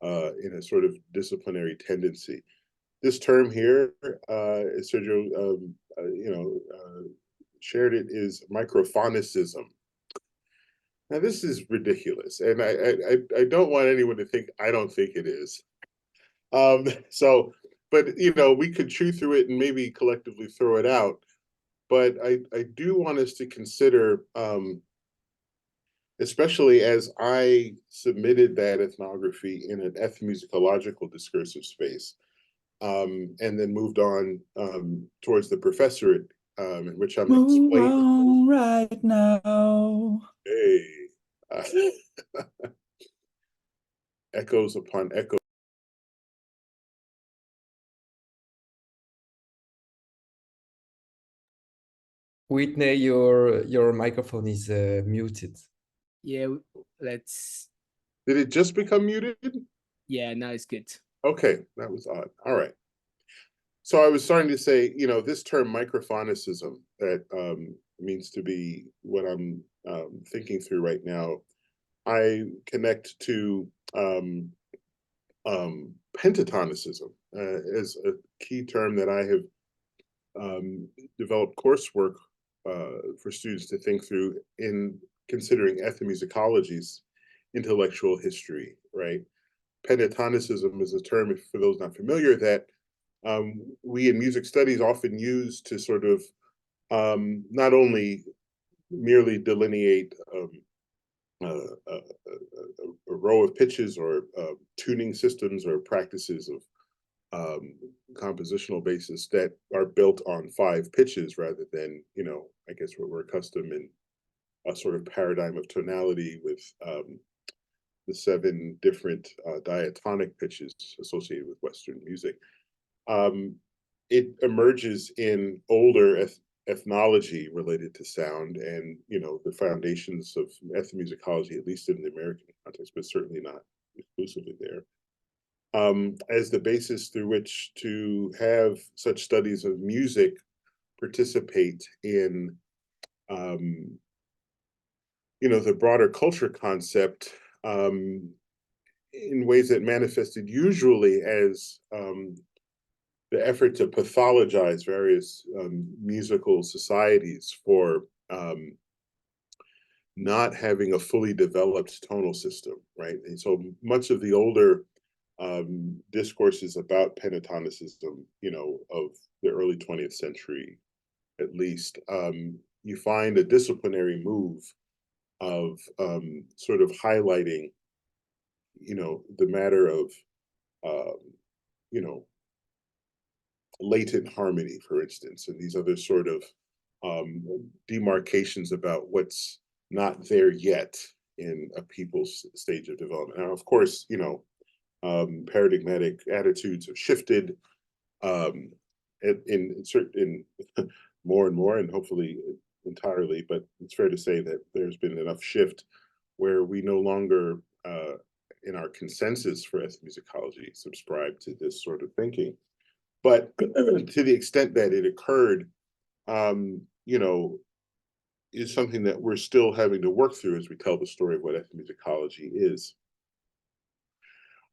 in a sort of disciplinary tendency. This term here, Sergio, shared it, is microphonicism. Now, this is ridiculous, and I don't want anyone to think I don't think it is. But we could chew through it and maybe collectively throw it out. But I do want us to consider, especially as I submitted that ethnography in an ethnomusicological discursive space, and then moved on towards the professorate, in which I'm explaining right now. Hey, echoes upon echoes. Whitney, your microphone is muted. Yeah, let's. Did it just become muted? Yeah, now it's good. Okay, that was odd. All right. So I was starting to say, this term microphonicism that means to be what I'm thinking through right now, I connect to pentatonicism as a key term that I have developed coursework for students to think through in considering ethnomusicology's intellectual history, right? Pentatonicism is a term, for those not familiar, that we in music studies often use to sort of not only merely delineate a row of pitches or tuning systems or practices of compositional basis that are built on 5 pitches rather than, I guess what we're accustomed in a sort of paradigm of tonality with the 7 different diatonic pitches associated with Western music. It emerges in older ethnology related to sound and, the foundations of ethnomusicology, at least in the American context, but certainly not exclusively there, as the basis through which to have such studies of music participate in, the broader culture concept in ways that manifested usually as the effort to pathologize various musical societies for not having a fully developed tonal system, right? And so much of the older discourses about pentatonicism, of the early 20th century, at least, you find a disciplinary move of sort of highlighting, the matter of, you know, latent harmony, for instance, and these other sort of demarcations about what's not there yet in a people's stage of development. Now, of course, paradigmatic attitudes have shifted in certain more and more, and hopefully entirely, but it's fair to say that there's been enough shift where we no longer, in our consensus for ethnomusicology, subscribe to this sort of thinking. But to the extent that it occurred, is something that we're still having to work through as we tell the story of what ethnomusicology is.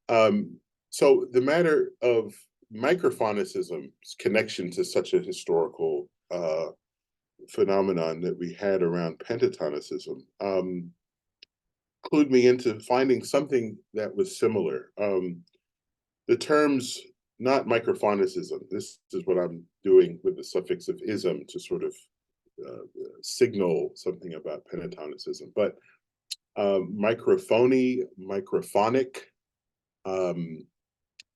So the matter of microphonicism's connection to such a historical phenomenon that we had around pentatonicism clued me into finding something that was similar. The terms, not microphonicism, this is what I'm doing with the suffix of ism to sort of signal something about pentatonicism, but microphony, microphonic,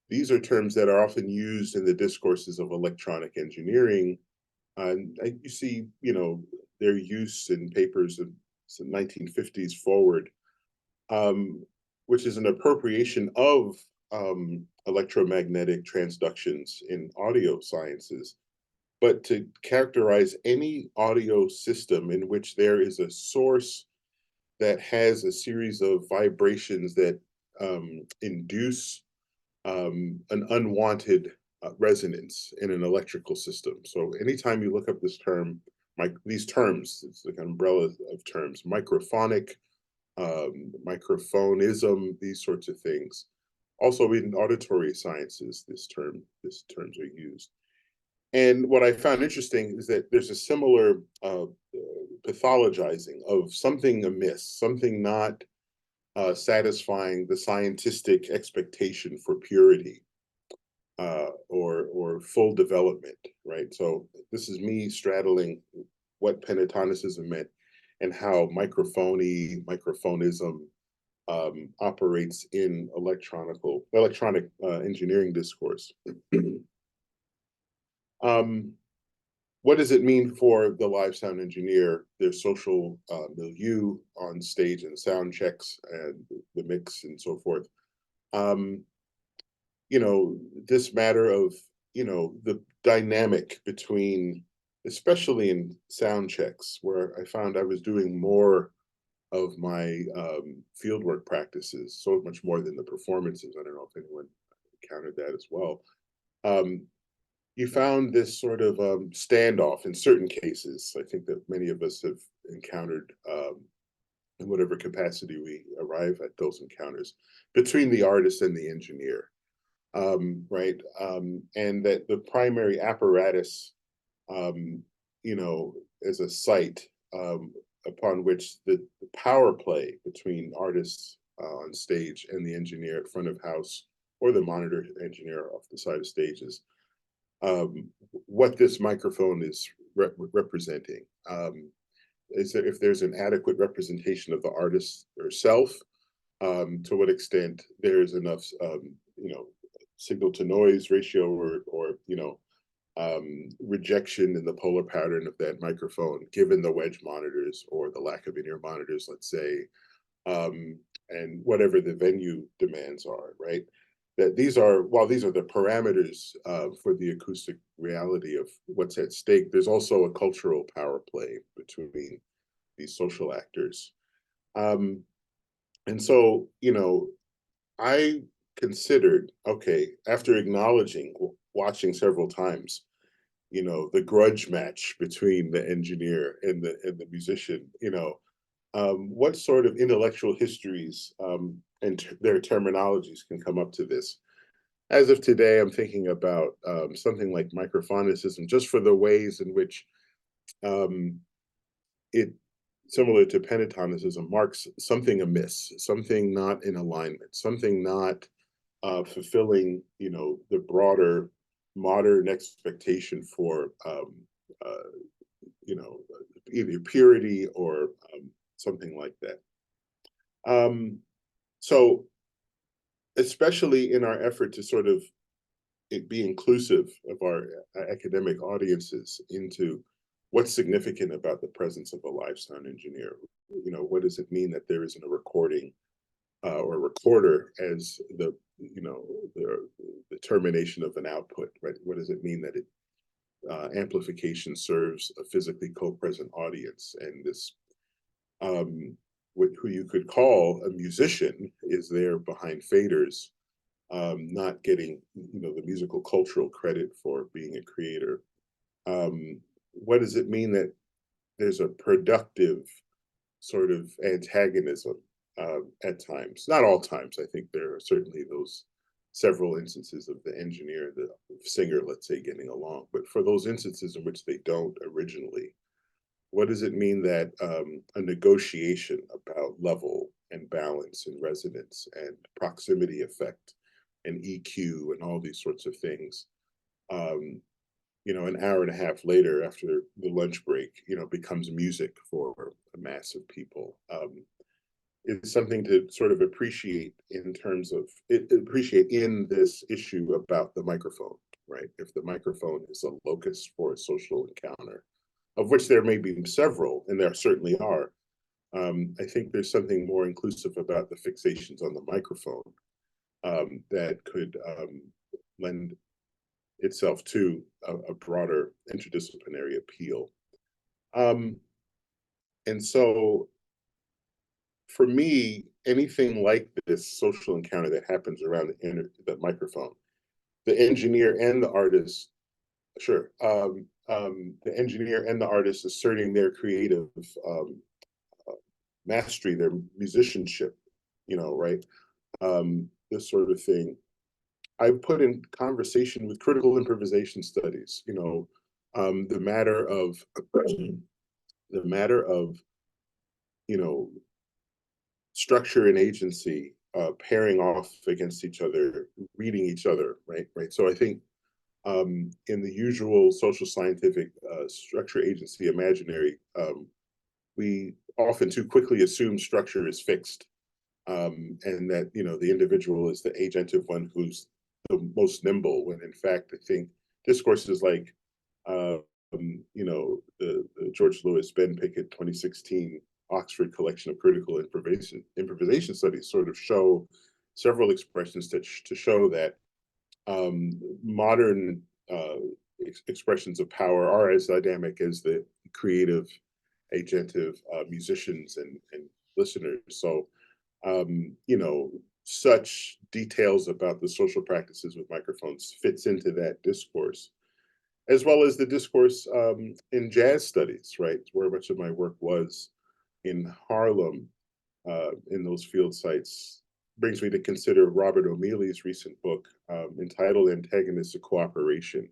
these are terms that are often used in the discourses of electronic engineering. And you see, their use in papers of the 1950s forward, which is an appropriation of electromagnetic transductions in audio sciences, but to characterize any audio system in which there is a source that has a series of vibrations that induce an unwanted resonance in an electrical system. So anytime you look up this term, these terms, it's like an umbrella of terms, microphonic, microphonism, these sorts of things. Also in auditory sciences, these terms are used. And what I found interesting is that there's a similar pathologizing of something amiss, something not satisfying the scientific expectation for purity or full development, right? So this is me straddling what pentatonicism meant and how microphonism operates in electronic engineering discourse. What does it mean for the live sound engineer, their social milieu on stage and sound checks and the mix and so forth? This matter of, the dynamic between, especially in sound checks, where I found I was doing more of my fieldwork practices, so much more than the performances. I don't know if anyone encountered that as well. You found this sort of standoff in certain cases. I think that many of us have encountered, in whatever capacity we arrive at those encounters, between the artist and the engineer, right? And that the primary apparatus, as a site upon which the power play between artists on stage and the engineer at front of house, or the monitor engineer off the side of stages, what this microphone is representing. Is that if there's an adequate representation of the artist herself, to what extent there's enough, signal to noise ratio or rejection in the polar pattern of that microphone, given the wedge monitors or the lack of in-ear monitors, let's say, and whatever the venue demands are, right? That while these are the parameters for the acoustic reality of what's at stake, there's also a cultural power play between these social actors. And so, I considered, okay, after acknowledging, watching several times, the grudge match between the engineer and the musician, what sort of intellectual histories and their terminologies can come up to this. As of today, I'm thinking about something like microphonicism, just for the ways in which it, similar to pentatonicism, marks something amiss, something not in alignment, something not fulfilling, the broader modern expectation for either purity or something like that. So especially in our effort to sort of be inclusive of our academic audiences into what's significant about the presence of a live sound engineer. What does it mean that there isn't a recording or a recorder as the termination of an output, right? What does it mean that amplification serves a physically co-present audience, and this who you could call a musician is there behind faders, not getting the musical cultural credit for being a creator. What does it mean that there's a productive sort of antagonism at times? Not all times. I think there are certainly those several instances of the engineer, the singer, let's say, getting along. But for those instances in which they don't originally, what does it mean that a negotiation about level and balance and resonance and proximity effect and EQ and all these sorts of things, an hour and a half later after the lunch break, becomes music for a mass of people? It's something to sort of appreciate in this issue about the microphone, right? If the microphone is a locus for a social encounter, of which there may be several, and there certainly are, I think there's something more inclusive about the fixations on the microphone that could lend itself to a broader interdisciplinary appeal. And so for me, anything like this social encounter that happens around the microphone, the engineer and the artist, sure, the engineer and the artist asserting their creative mastery, their musicianship, right? This sort of thing. I've put in conversation with critical improvisation studies, the matter of structure and agency pairing off against each other, reading each other, right? So I think in the usual social scientific structure agency imaginary, we often too quickly assume structure is fixed, and that the individual is the agentive one who's the most nimble, when in fact I think discourses like the George Lewis Ben Pickett 2016 Oxford Collection of Critical Improvisation Studies sort of show several expressions to show that modern expressions of power are as dynamic as the creative agentive musicians and listeners. So such details about the social practices with microphones fits into that discourse, as well as the discourse in jazz studies, right, where much of my work was in Harlem, in those field sites. Brings me to consider Robert O'Mealy's recent book entitled Antagonistic Cooperation,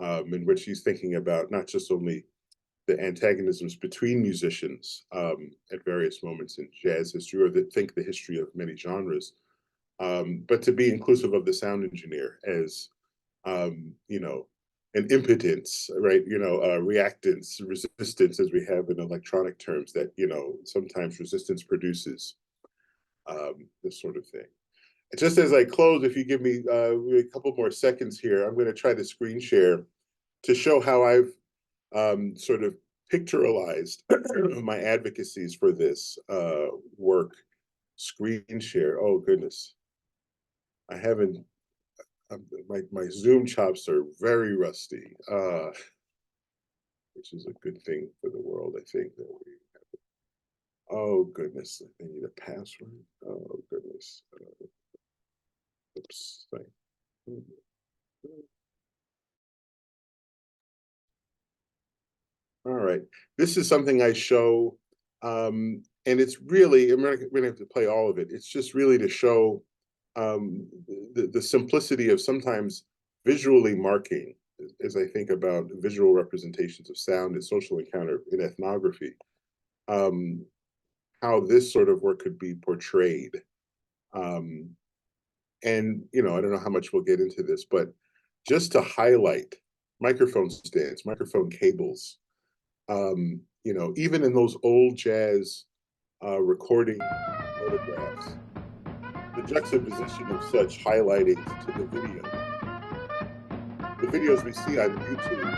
in which he's thinking about not just only the antagonisms between musicians at various moments in jazz history, or the history of many genres, but to be inclusive of the sound engineer as, an impotence, right? Reactance, resistance, as we have in electronic terms, that, sometimes resistance produces this sort of thing. And just as I close, if you give me a couple more seconds here, I'm going to try to screen share to show how I've sort of pictorialized my advocacies for this work. Screen share. Oh goodness, I haven't. My Zoom chops are very rusty, which is a good thing for the world, I think. That we have. Oh goodness, I need a password. Oh goodness. Oops. All right, this is something I show, and it's really, I'm not going to have to play all of it. It's just really to show the simplicity of sometimes visually marking, as I think about visual representations of sound and social encounter in ethnography, how this sort of work could be portrayed. And, I don't know how much we'll get into this, but just to highlight microphone stands, microphone cables, You know, even in those old jazz recording photographs, the juxtaposition of such highlighting to the video. The videos we see on YouTube,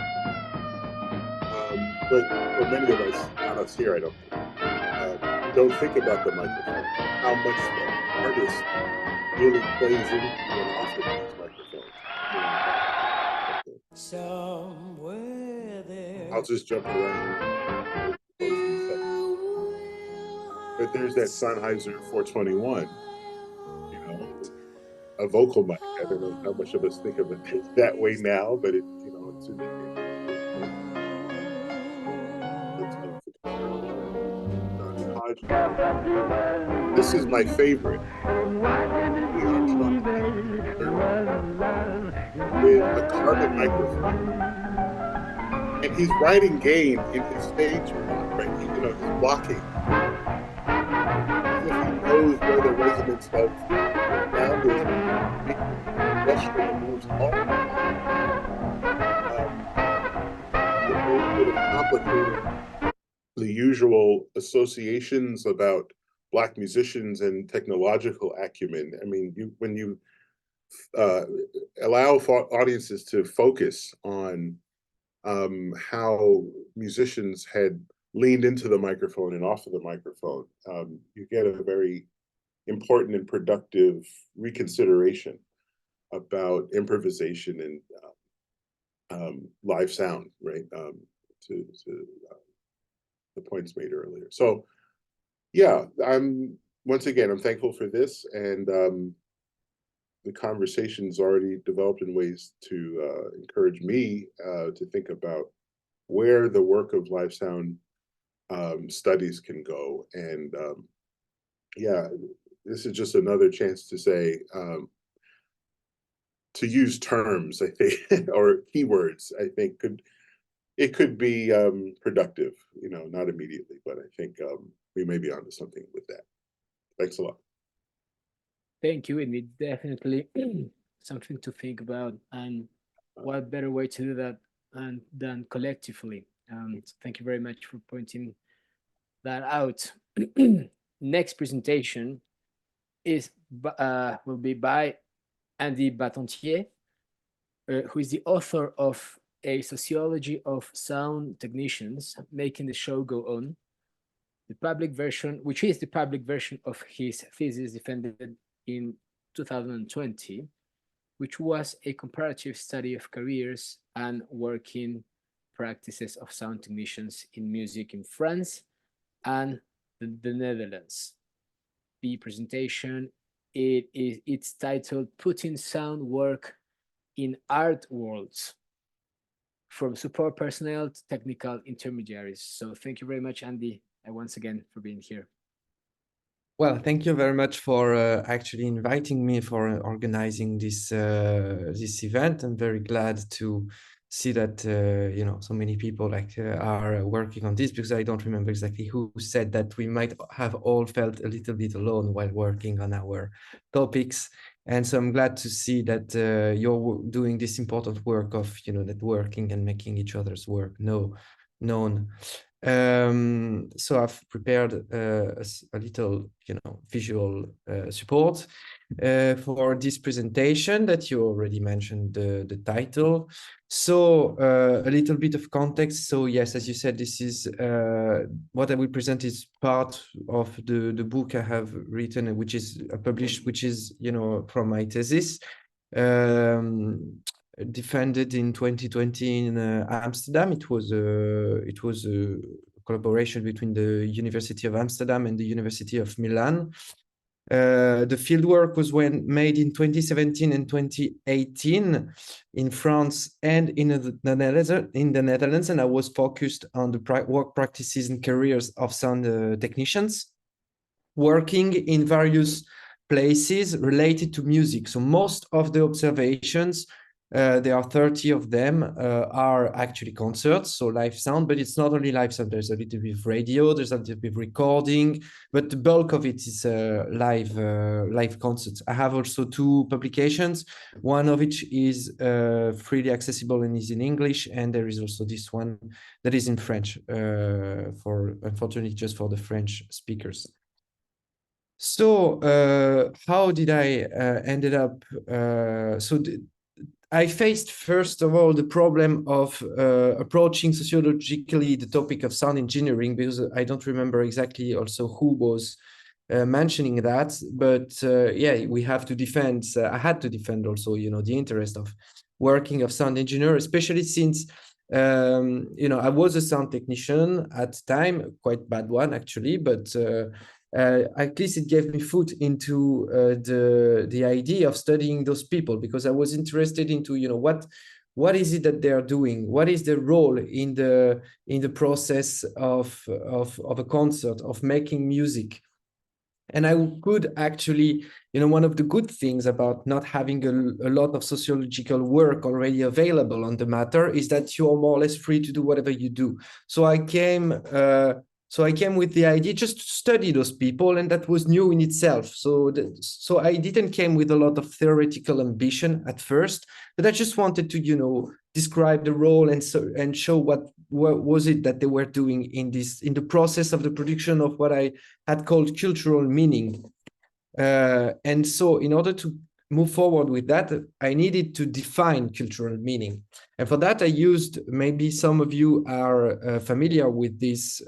but for many of us, not us here, I don't think about the microphone, how much the artist really plays into and off of these microphones. Somewhere there. I'll just jump around. But there's that Sennheiser 421, you know, a vocal mic. I don't know how much of us think of it that way now, but it, you know, it's in This is my favorite. With a carbon microphone. And he's writing gain in his stage block, right? You know, he's blocking. As if he knows where the resonance of sound is. Gesture moves all the complicated the usual associations about Black musicians and technological acumen. I mean, when you allow audiences to focus on how musicians had leaned into the microphone and off of the microphone, you get a very important and productive reconsideration about improvisation and live sound, right? To the points made earlier. So yeah, once again, I'm thankful for this, and the conversation's already developed in ways to encourage me to think about where the work of live sound studies can go. And yeah, this is just another chance to say, to use terms, I think, or keywords, I think it could be productive, you know, not immediately, but I think we may be onto something with that. Thanks a lot. Thank you, Whitney. Definitely something to think about, and what better way to do that than collectively. So thank you very much for pointing that out. Next presentation will be by Andy Battentier, who is the author of A Sociology of Sound Technicians, Making the Show Go On, the public version, which is the public version of his thesis defended in 2020, which was a comparative study of careers and working practices of sound technicians in music in France and the Netherlands. The presentation, it's titled Putting Sound Work in Art Worlds, from support personnel to technical intermediaries. So thank you very much, Andy, once again for being here. Well, thank you very much for actually inviting me for organizing this this event. I'm very glad to see that you know, so many people are working on this, because I don't remember exactly who said that we might have all felt a little bit alone while working on our topics. And so I'm glad to see that you're doing this important work of, you know, networking and making each other's work known. So I've prepared a little, you know, visual support for this presentation that you already mentioned the title. So a little bit of context. So yes, as you said, this is what I will present is part of the book I have written, which is published, which is, you know, from my thesis. Defended in 2020 in Amsterdam. It was a collaboration between the University of Amsterdam and the University of Milan. The fieldwork was made in 2017 and 2018 in France and in the Netherlands, and I was focused on the work practices and careers of sound technicians working in various places related to music. So most of the observations There are 30 of them are actually concerts, so live sound, but it's not only live sound. There's a little bit of radio, there's a little bit of recording, but the bulk of it is live concerts. I have also 2 publications, one of which is freely accessible and is in English, and there is also this one that is in French, for unfortunately just for the French speakers. So how did I ended up? I faced, first of all, the problem of approaching sociologically the topic of sound engineering, because I don't remember exactly also who was mentioning that, but yeah, we have to defend, I had to defend also, you know, the interest of working of sound engineer, especially since, you know, I was a sound technician at the time, quite bad one actually, but at least it gave me foot into the idea of studying those people, because I was interested into, you know, what is it that they are doing? What is their role in the process of a concert, of making music? And I could actually, you know, one of the good things about not having a lot of sociological work already available on the matter is that you're more or less free to do whatever you do. So I came with the idea just to study those people, and that was new in itself. So I didn't came with a lot of theoretical ambition at first, but I just wanted to, you know, describe the role and show what was it that they were doing in the process of the production of what I had called cultural meaning. And so in order to move forward with that, I needed to define cultural meaning. And for that, I used, maybe some of you are familiar with this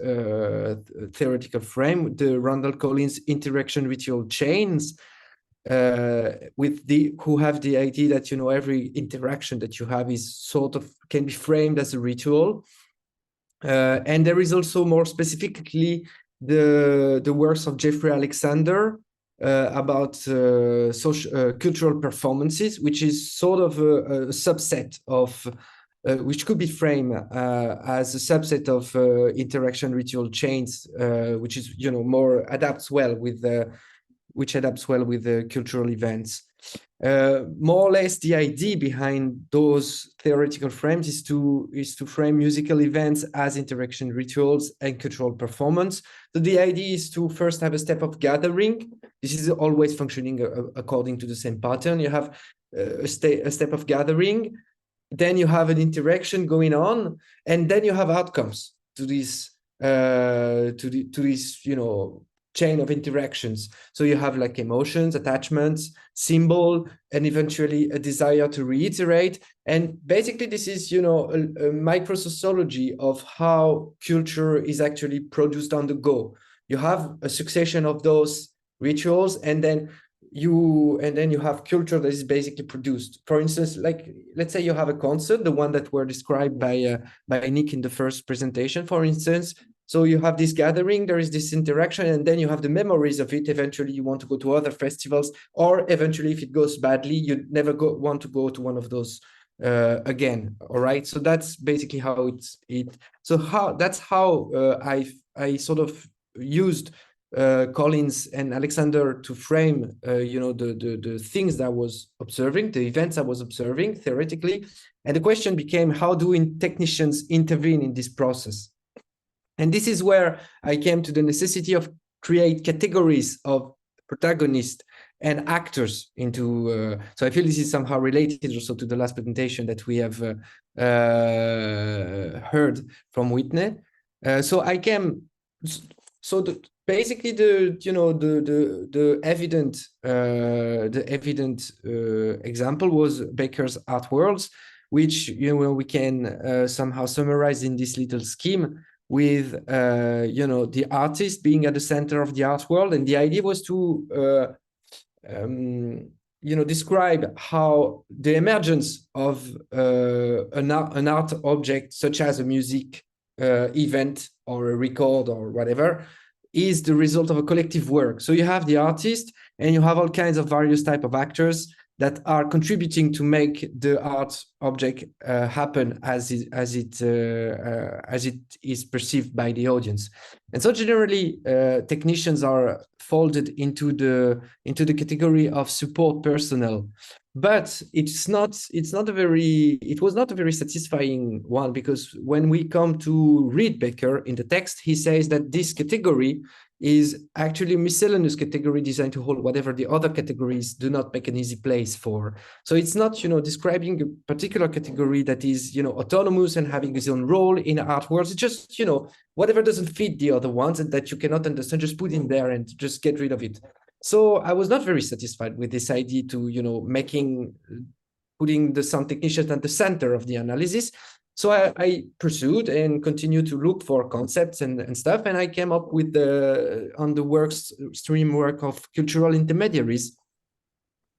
theoretical frame, the Randall Collins interaction ritual chains, who have the idea that, you know, every interaction that you have is sort of, can be framed as a ritual. And there is also more specifically the works of Jeffrey Alexander, about cultural performances, which is sort of a subset of, which could be framed as a subset of interaction ritual chains, which is, you know, adapts well with the cultural events. More or less, the idea behind those theoretical frames is to frame musical events as interaction rituals and cultural performance. So the idea is to first have a step of gathering. This is always functioning according to the same pattern. You have a step of gathering, then you have an interaction going on, and then you have outcomes to this you know, chain of interactions. So you have like emotions, attachments, symbol, and eventually a desire to reiterate. And basically this is, you know, a micro-sociology of how culture is actually produced on the go. You have a succession of those rituals, and then you have culture that is basically produced. For instance, like, let's say you have a concert, the one that were described by Nick in the first presentation, for instance. So you have this gathering, there is this interaction, and then you have the memories of it. Eventually you want to go to other festivals, or eventually if it goes badly, you never want to go to one of those again. All right. So that's basically how that's how I sort of used Collins and Alexander to frame, you know, the things that I was observing, the events I was observing theoretically. And the question became, how do technicians intervene in this process? And this is where I came to the necessity of create categories of protagonists and actors into, so I feel this is somehow related also to the last presentation that we have heard from Whitney. Basically the evident example was Baker's Art Worlds, which, you know, we can somehow summarize in this little scheme with you know, the artist being at the center of the art world. And the idea was to you know, describe how the emergence of an art object, such as a music event or a record or whatever, is the result of a collective work. So you have the artist, and you have all kinds of various type of actors that are contributing to make the art object happen as it is perceived by the audience. And so generally, technicians are folded into the category of support personnel. But it was not a very satisfying one, because when we come to read Becker in the text, he says that this category is actually a miscellaneous category designed to hold whatever the other categories do not make an easy place for. So it's not, describing a particular category that is, autonomous and having its own role in art worlds. It's just, whatever doesn't fit the other ones and that you cannot understand, just put in there and just get rid of it. So I was not very satisfied with this idea to, putting the sound technicians at the center of the analysis. So I pursued and continued to look for concepts and stuff, and I came up with on the stream work of cultural intermediaries.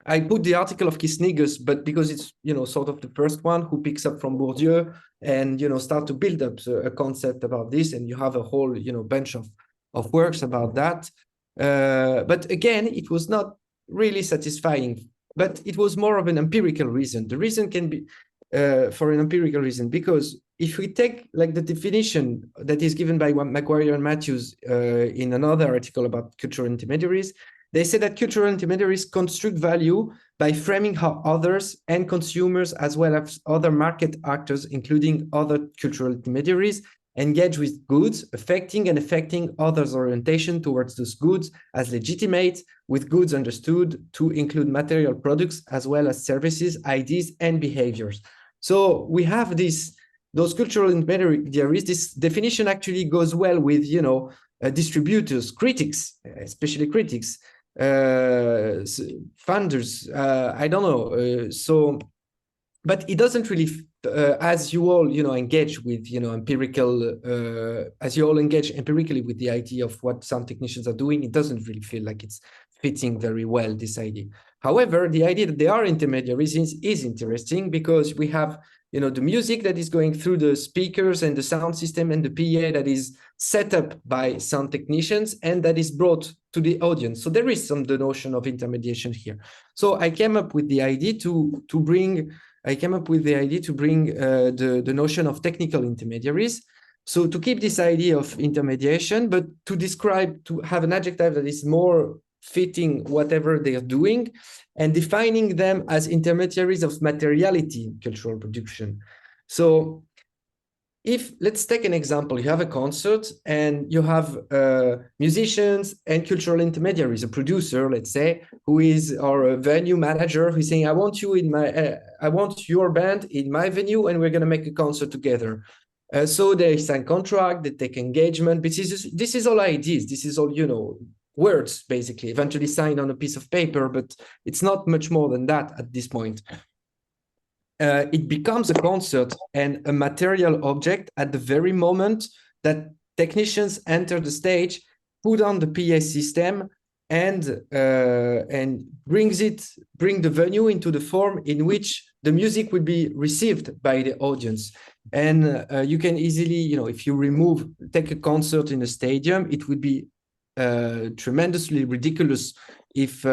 I put the article of Kisnigus, but because it's sort of the first one who picks up from Bourdieu and start to build up a concept about this, and you have a whole bunch of works about that. But again, it was not really satisfying. But it was more of an empirical reason. The reason can be for an empirical reason, because if we take like the definition that is given by Maguire and Matthews in another article about cultural intermediaries, they say that cultural intermediaries construct value by framing how others and consumers, as well as other market actors, including other cultural intermediaries, engage with goods, affecting and affecting others' orientation towards those goods as legitimate, with goods understood to include material products as well as services, ideas, and behaviors. So we have those cultural intermediaries. This definition actually goes well with, distributors, critics, especially critics, funders, I don't know. But it doesn't really, as you all, engage with, as you all engage empirically with the idea of what sound technicians are doing, it doesn't really feel like it's fitting very well, this idea. However, the idea that they are intermediaries is interesting, because we have, the music that is going through the speakers and the sound system and the PA that is set up by sound technicians and that is brought to the audience. So there is the notion of intermediation here. So I came up with the idea to bring the notion of technical intermediaries. So to keep this idea of intermediation, but to have an adjective that is more fitting whatever they are doing, and defining them as intermediaries of materiality in cultural production. So let's take an example. You have a concert and you have musicians and cultural intermediaries, a producer, let's say, or a venue manager who's saying, I want your band in my venue and we're going to make a concert together. So they sign contract, they take engagement. This is all ideas. This is all, words, basically, eventually signed on a piece of paper, but it's not much more than that at this point. It becomes a concert and a material object at the very moment that technicians enter the stage, put on the PA system, and bring the venue into the form in which the music will be received by the audience. And you can easily, if you take a concert in a stadium, it would be tremendously ridiculous if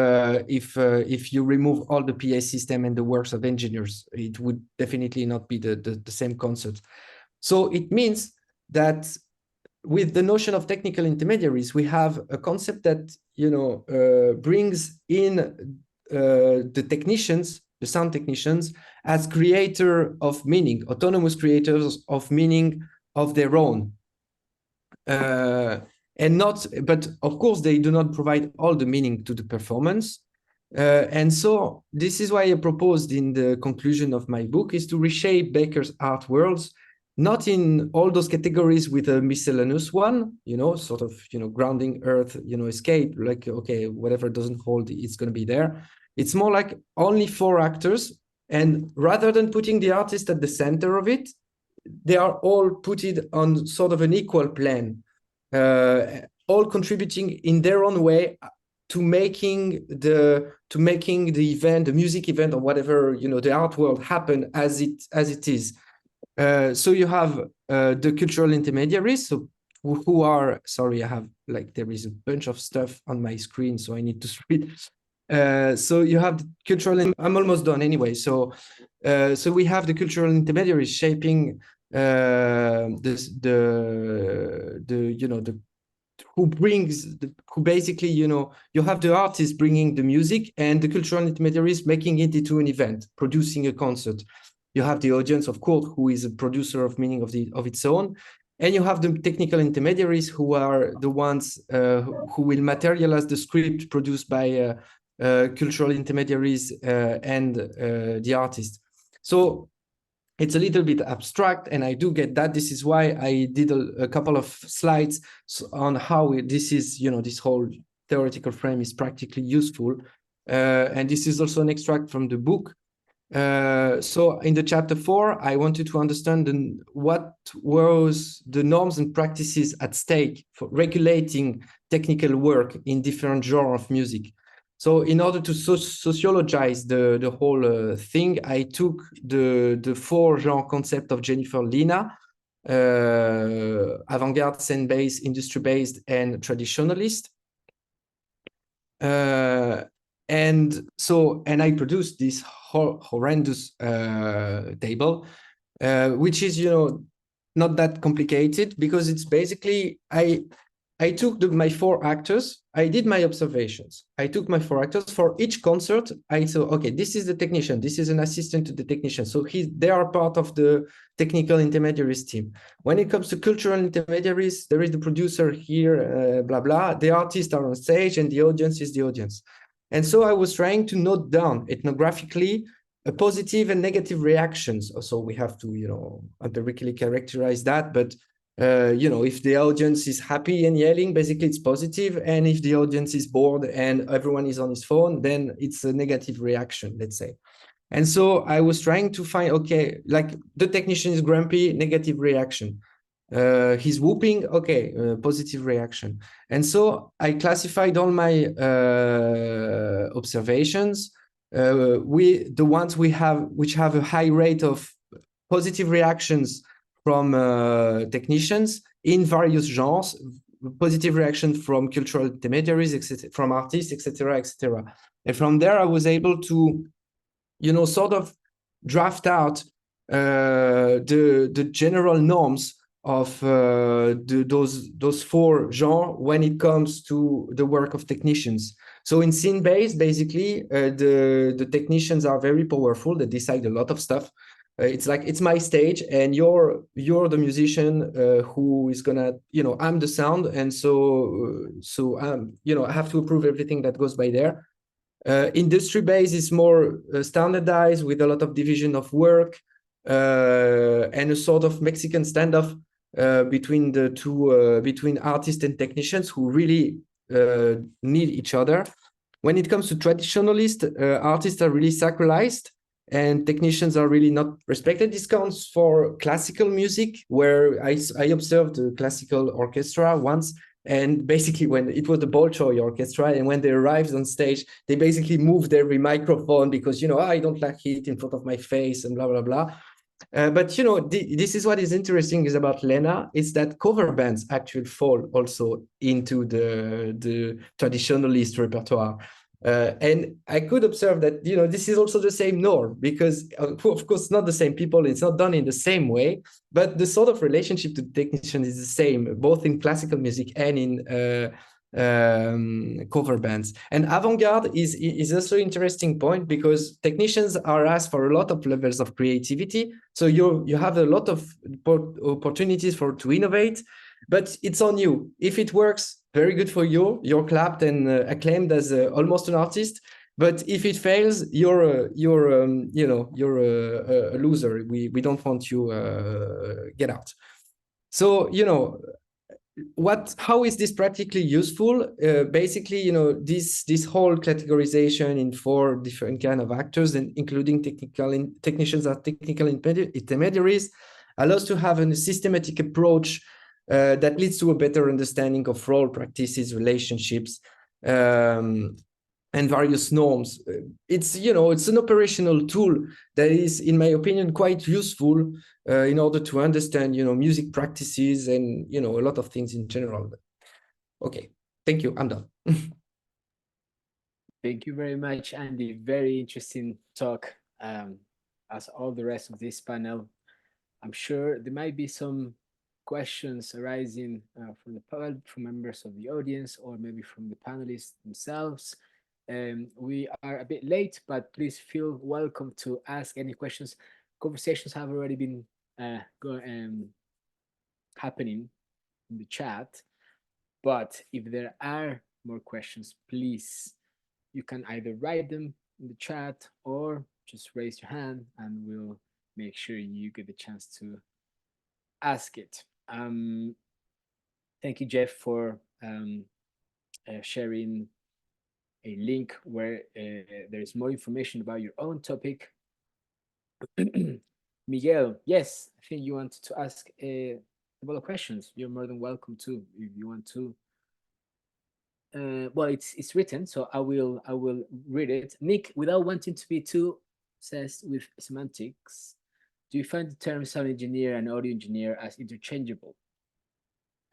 you remove all the PA system and the works of engineers. It would definitely not be the same concert. So it means that with the notion of technical intermediaries, we have a concept that brings in the technicians, the sound technicians, as creator of meaning, autonomous creators of meaning of their own. But of course, they do not provide all the meaning to the performance. And so this is why I proposed in the conclusion of my book is to reshape Becker's art worlds, not in all those categories with a miscellaneous one, sort of, grounding earth, escape, like, okay, whatever doesn't hold, it's going to be there. It's more like only 4 actors. And rather than putting the artist at the center of it, they are all put it on sort of an equal plane. All contributing in their own way to making the event, the music event, or whatever, the art world happen as it is. So you have the cultural intermediaries, so who are, sorry, I have there is a bunch of stuff on my screen, so I need to read. So you have the cultural, I'm almost done anyway. So we have the cultural intermediaries shaping who basically, you have the artist bringing the music and the cultural intermediaries making it into an event, producing a concert. You have the audience, of course, who is a producer of meaning of its own. And you have the technical intermediaries who are the ones who will materialize the script produced by cultural intermediaries and the artist. So it's a little bit abstract, and I do get that. This is why I did a couple of slides on how this is, this whole theoretical frame is practically useful. And this is also an extract from the book. So in the chapter 4, I wanted to understand what was the norms and practices at stake for regulating technical work in different genres of music. So in order to sociologize the whole thing, I took the 4-genre concept of Jennifer Lina, avant-garde, scene-based, industry-based, and traditionalist. And I produced this horrendous table, which is, not that complicated, because it's basically, I took my 4 actors, I did my observations. I took my 4 actors for each concert. I saw, okay, this is the technician, this is an assistant to the technician. So they are part of the technical intermediaries team. When it comes to cultural intermediaries, there is the producer here, blah, blah. The artists are on stage and the audience is the audience. And so I was trying to note down ethnographically positive and negative reactions. So we have to, empirically characterize that, but if the audience is happy and yelling, basically it's positive. And if the audience is bored and everyone is on his phone, then it's a negative reaction, let's say. And so I was trying to find, okay, like the technician is grumpy, negative reaction. He's whooping, okay, positive reaction. And so I classified all my observations with the ones which have a high rate of positive reactions from technicians in various genres, positive reaction from cultural intermediaries, etc., from artists, etc., etc. And from there, I was able to, sort of draft out the general norms of those 4 genres when it comes to the work of technicians. So in scene-based, basically, the technicians are very powerful. They decide a lot of stuff. It's like, it's my stage and you're the musician who is gonna, I'm the sound. And so I have to approve everything that goes by there. Industry-based is more standardized with a lot of division of work and a sort of Mexican standoff between the two, between artists and technicians who really need each other. When it comes to traditionalist, artists are really sacralized and technicians are really not respected. This counts for classical music, where I observed a classical orchestra once, and basically when it was the Bolshoi orchestra, and when they arrived on stage, they basically moved every microphone because, I don't like it in front of my face and blah, blah, blah. But, this is what is interesting is about Lena, is that cover bands actually fall also into the traditionalist repertoire. And I could observe that, this is also the same norm, because of course, not the same people, it's not done in the same way, but the sort of relationship to the technician is the same, both in classical music and in cover bands. And avant-garde is also an interesting point, because technicians are asked for a lot of levels of creativity. So you have a lot of opportunities to innovate, but it's on you. If it works, very good for you. You're clapped and acclaimed as almost an artist. But if it fails, you're a loser. We don't want you get out. So how is this practically useful? Basically, this whole categorization in 4 different kind of actors, and including technicians are technical intermediaries, allows to have a systematic approach that leads to a better understanding of role practices, relationships, and various norms. It's an operational tool that is, in my opinion, quite useful in order to understand music practices and a lot of things in general. Okay, thank you. I'm done. Thank you very much, Andy. Very interesting talk, as all the rest of this panel. I'm sure there might be some questions arising from the panel, from members of the audience, or maybe from the panelists themselves. We are a bit late, but please feel welcome to ask any questions. Conversations have already been happening in the chat, but if there are more questions, please, you can either write them in the chat or just raise your hand and we'll make sure you get the chance to ask it. Thank you, Jeff, for sharing a link where there is more information about your own topic. Miguel, yes, I think you wanted to ask a couple of questions. You're more than welcome to, if you want to. Well, it's written, so I will read it. Nick, without wanting to be too obsessed with semantics, do you find the term sound engineer and audio engineer as interchangeable?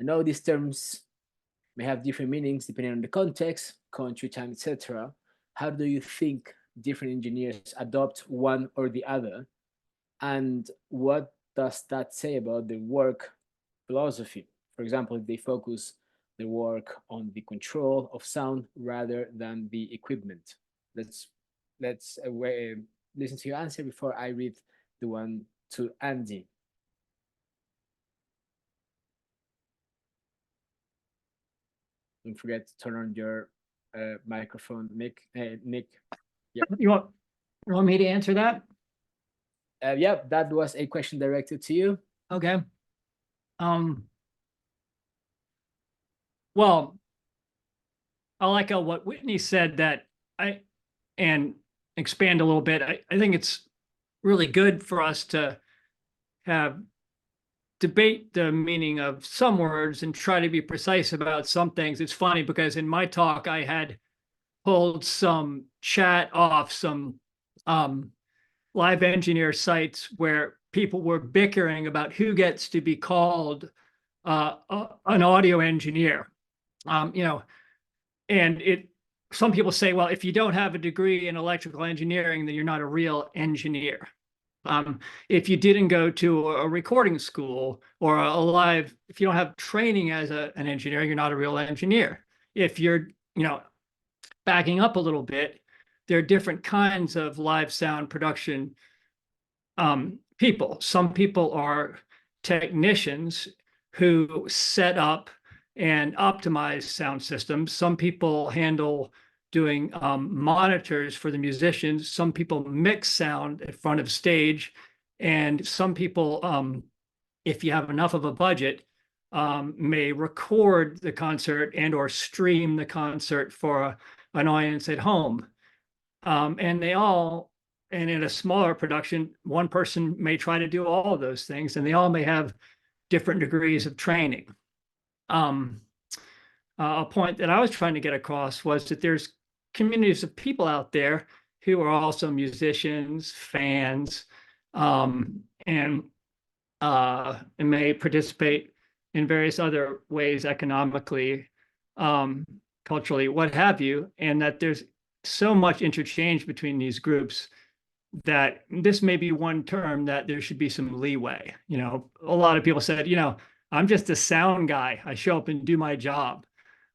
I know these terms may have different meanings depending on the context, country, time, etc. How do you think different engineers adopt one or the other? And what does that say about the work philosophy? For example, if they focus their work on the control of sound rather than the equipment. Let's listen to your answer before I read the one to Andy. Don't forget to turn on your microphone, Nick. Nick. Yeah. You want me to answer that? Yeah, that was a question directed to you. Okay. Well, I like what Whitney said, that and expand a little bit. I think it's really good for us to have debate the meaning of some words and try to be precise about some things. It's funny because in my talk, I had pulled some chat off some live engineer sites where people were bickering about who gets to be called an audio engineer. And some people say, well, if you don't have a degree in electrical engineering, then you're not a real engineer. If you didn't go to a recording school or if you don't have training as an engineer, you're not a real engineer. If you're, backing up a little bit, there are different kinds of live sound production people. Some people are technicians who set up and optimize sound systems. Some people handle doing monitors for the musicians. Some people mix sound in front of stage. And some people, if you have enough of a budget, may record the concert and or stream the concert for an audience at home. And in a smaller production, one person may try to do all of those things, and they all may have different degrees of training. A point that I was trying to get across was that there's communities of people out there who are also musicians, fans, and may participate in various other ways, economically, culturally, what have you, and that there's so much interchange between these groups that this may be one term that there should be some leeway. A lot of people said, I'm just a sound guy. I show up and do my job.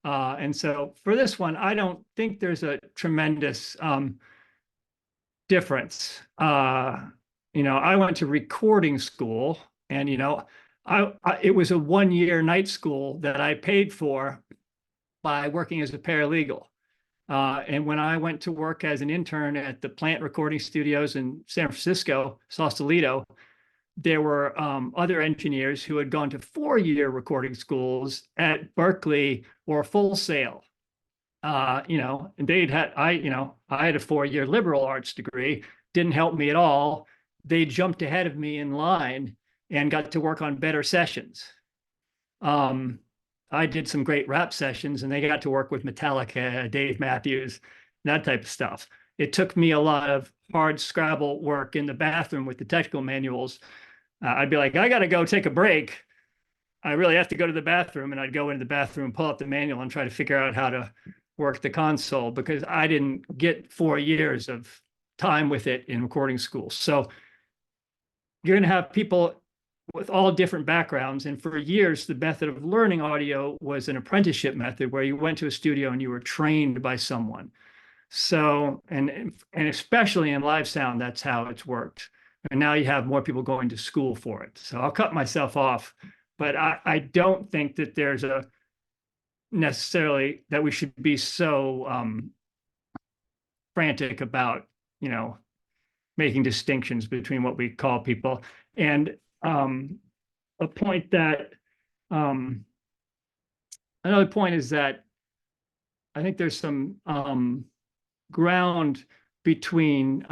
And so for this one, I don't think there's a tremendous difference. I went to recording school, and, it was a 1-year night school that I paid for by working as a paralegal. And when I went to work as an intern at the plant recording studios in San Francisco, Sausalito, there were other engineers who had gone to 4-year recording schools at Berkeley or Full Sail. And I had a 4-year liberal arts degree, didn't help me at all. They jumped ahead of me in line and got to work on better sessions. I did some great rap sessions, and they got to work with Metallica, Dave Matthews, that type of stuff. It took me a lot of hard Scrabble work in the bathroom with the technical manuals. I'd be like, I got to go take a break. I really have to go to the bathroom. And I'd go into the bathroom, pull up the manual, and try to figure out how to work the console because I didn't get 4 years of time with it in recording school. So you're going to have people with all different backgrounds. And for years, the method of learning audio was an apprenticeship method where you went to a studio and you were trained by someone. So, and especially in live sound, that's how it's worked. And now you have more people going to school for it. So I'll cut myself off, but I don't think that there's a necessarily that we should be so frantic about, you know, making distinctions between what we call people. And a point that another point is that I think there's some ground between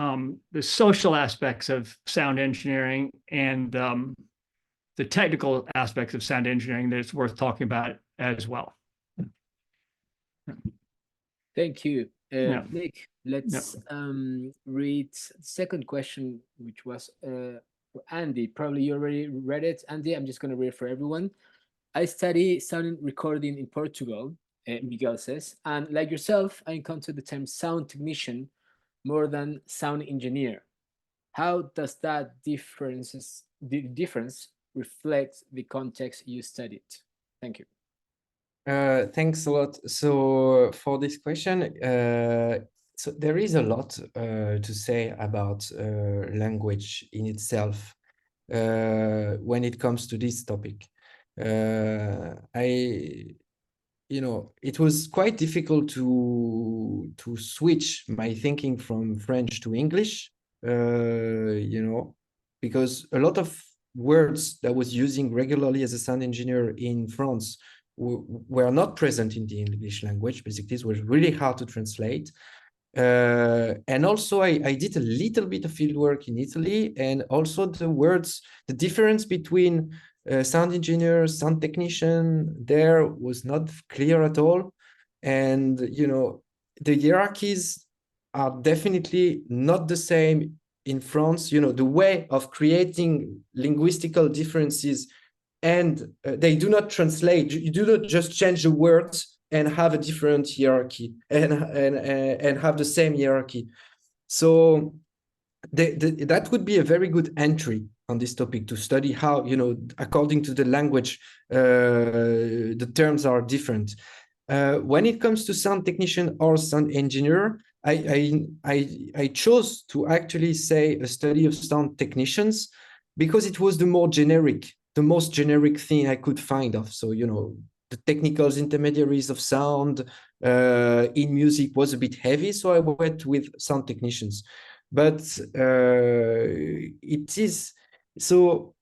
the social aspects of sound engineering and the technical aspects of sound engineering that it's worth talking about as well. Thank you. Yeah. Nick, let's read the second question, which was for Andy. Probably you already read it, Andy. I'm just going to read for everyone. I study sound recording in Portugal, Miguel says, and like yourself, I encountered the term sound technician more than sound engineer. How does that difference reflect the context you studied? Thank you. Thanks a lot. So for this question, so there is a lot to say about language in itself when it comes to this topic. You know, it was quite difficult to switch my thinking from French to English, you know, because a lot of words that I was using regularly as a sound engineer in France were not present in the English language. Basically, it was really hard to translate. And also I did a little bit of field work in Italy, and also the words, the difference between sound engineer, sound technician, there was not clear at all. And, you know, the hierarchies are definitely not the same in France. You know, the way of creating linguistical differences, and they do not translate. You do not just change the words and have a different hierarchy and have the same hierarchy. So that would be a very good entry on this topic, to study how, you know, according to the language, the terms are different. When it comes to sound technician or sound engineer, I chose to actually say a study of sound technicians because it was the most generic thing I could find of. So, you know, the technicals, intermediaries of sound in music was a bit heavy, so I went with sound technicians. But it is so,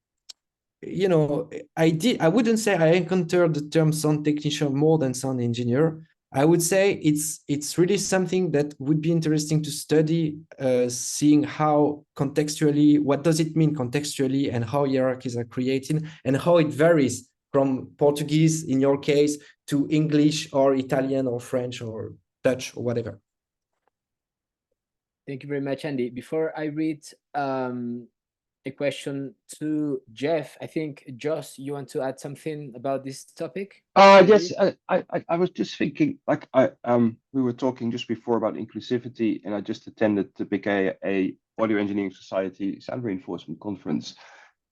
you know, I wouldn't say I encountered the term sound technician more than sound engineer. I would say it's really something that would be interesting to study, seeing how contextually, what does it mean contextually, and how hierarchies are created, and how it varies from Portuguese, in your case, to English or Italian or French or Dutch or whatever. Thank you very much, Andy. Before I read a question to Jeff, I think, Joss, you want to add something about this topic? Yes, I was just thinking, like, we were talking just before about inclusivity, and I just attended the big a Audio Engineering Society Sound Reinforcement Conference,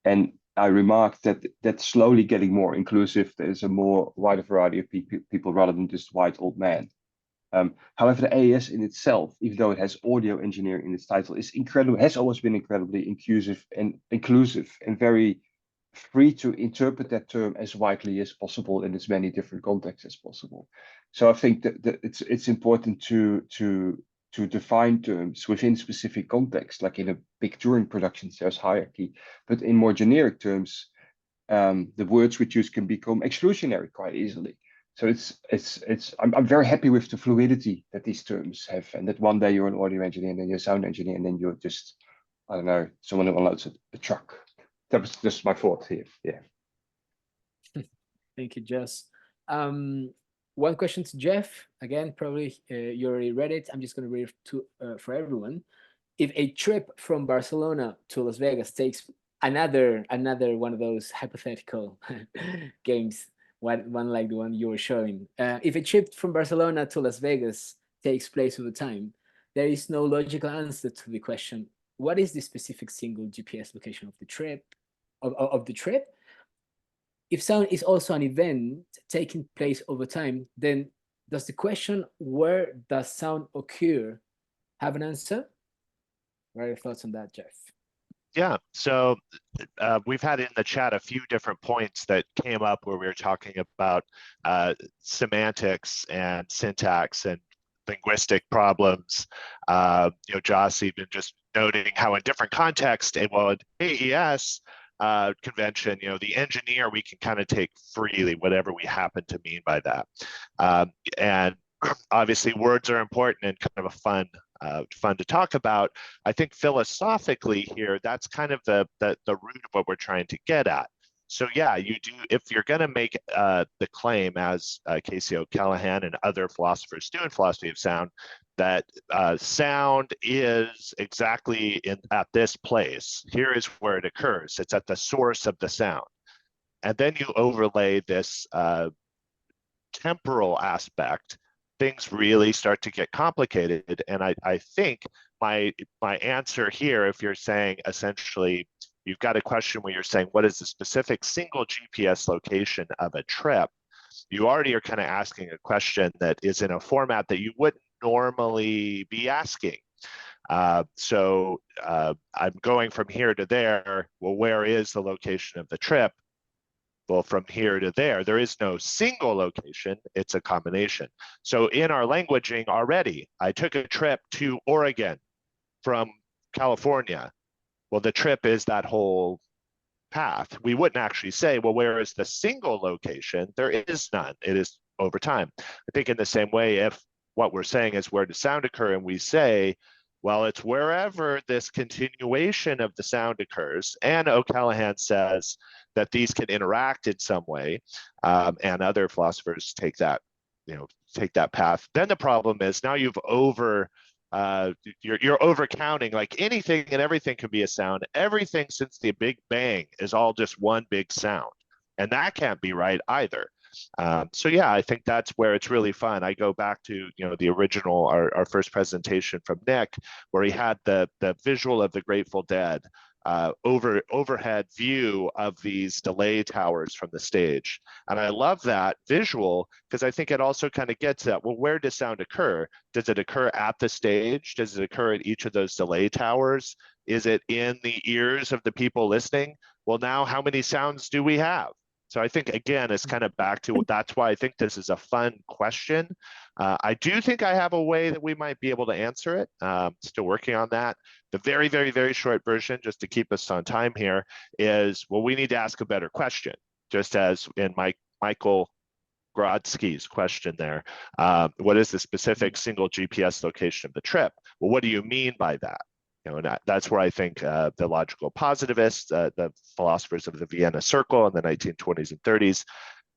and I remarked that that's slowly getting more inclusive. There's a more wider variety of people rather than just white old man. However, the AES in itself, even though it has audio engineering in its title, is incredible. Has always been incredibly inclusive and very free to interpret that term as widely as possible in as many different contexts as possible. So I think that it's important to define terms within specific contexts, like in a big touring production, there's hierarchy, but in more generic terms, the words we choose can become exclusionary quite easily. So I'm very happy with the fluidity that these terms have, and that one day you're an audio engineer, and then you're a sound engineer, and then you're just, I don't know, someone who unloads a truck. That was just my thought here. Yeah. Thank you, Jess. One question to Jeff. Again, probably you already read it. I'm just going to read it for everyone. If a trip from Barcelona to Las Vegas takes another one of those hypothetical games, one like the one you were showing. If a trip from Barcelona to Las Vegas takes place over time, there is no logical answer to the question, what is the specific single GPS location of the trip? Of the trip? If sound is also an event taking place over time, then does the question, where does sound occur, have an answer? What are your thoughts on that, Jeff? Yeah, so we've had in the chat a few different points that came up where we were talking about semantics and syntax and linguistic problems. Joss even just noting how in different contexts, well, in AES convention, the engineer, we can kind of take freely whatever we happen to mean by that. And obviously words are important and kind of a fun to talk about. I think philosophically here, that's kind of the root of what we're trying to get at. So yeah, you do, if you're going to make the claim, as Casey O'Callaghan and other philosophers do in philosophy of sound, that sound is exactly at this place. Here is where it occurs. It's at the source of the sound. And then you overlay this temporal aspect, things really start to get complicated. And I think my answer here, if you're saying essentially, you've got a question where you're saying, what is the specific single GPS location of a trip? You already are kind of asking a question that is in a format that you wouldn't normally be asking. So I'm going from here to there. Well, where is the location of the trip? Well, from here to there is no single location, it's a combination. So in our languaging already, I took a trip to Oregon from California. Well, the trip is that whole path. We wouldn't actually say, well, where is the single location? There is none. It is over time. I think in the same way, if what we're saying is where does sound occur, and we say, well, it's wherever this continuation of the sound occurs. And O'Callaghan says that these can interact in some way, and other philosophers take that path. Then the problem is now you've you're overcounting, like anything and everything can be a sound. Everything since the Big Bang is all just one big sound, and that can't be right either. So yeah, I think that's where it's really fun. I go back to the original, our first presentation from Nick, where he had the visual of the Grateful Dead overhead view of these delay towers from the stage. And I love that visual because I think it also kind of gets at, well, where does sound occur? Does it occur at the stage? Does it occur at each of those delay towers? Is it in the ears of the people listening? Well, now how many sounds do we have? So I think, again, it's kind of back to, that's why I think this is a fun question. I do think I have a way that we might be able to answer it. Still working on that. The very, very, very short version, just to keep us on time here, is, well, we need to ask a better question, just as in Michael Grodsky's question there. What is the specific single GPS location of the trip? Well, what do you mean by that? And that's where I think the logical positivists, the philosophers of the Vienna Circle in the 1920s and 30s,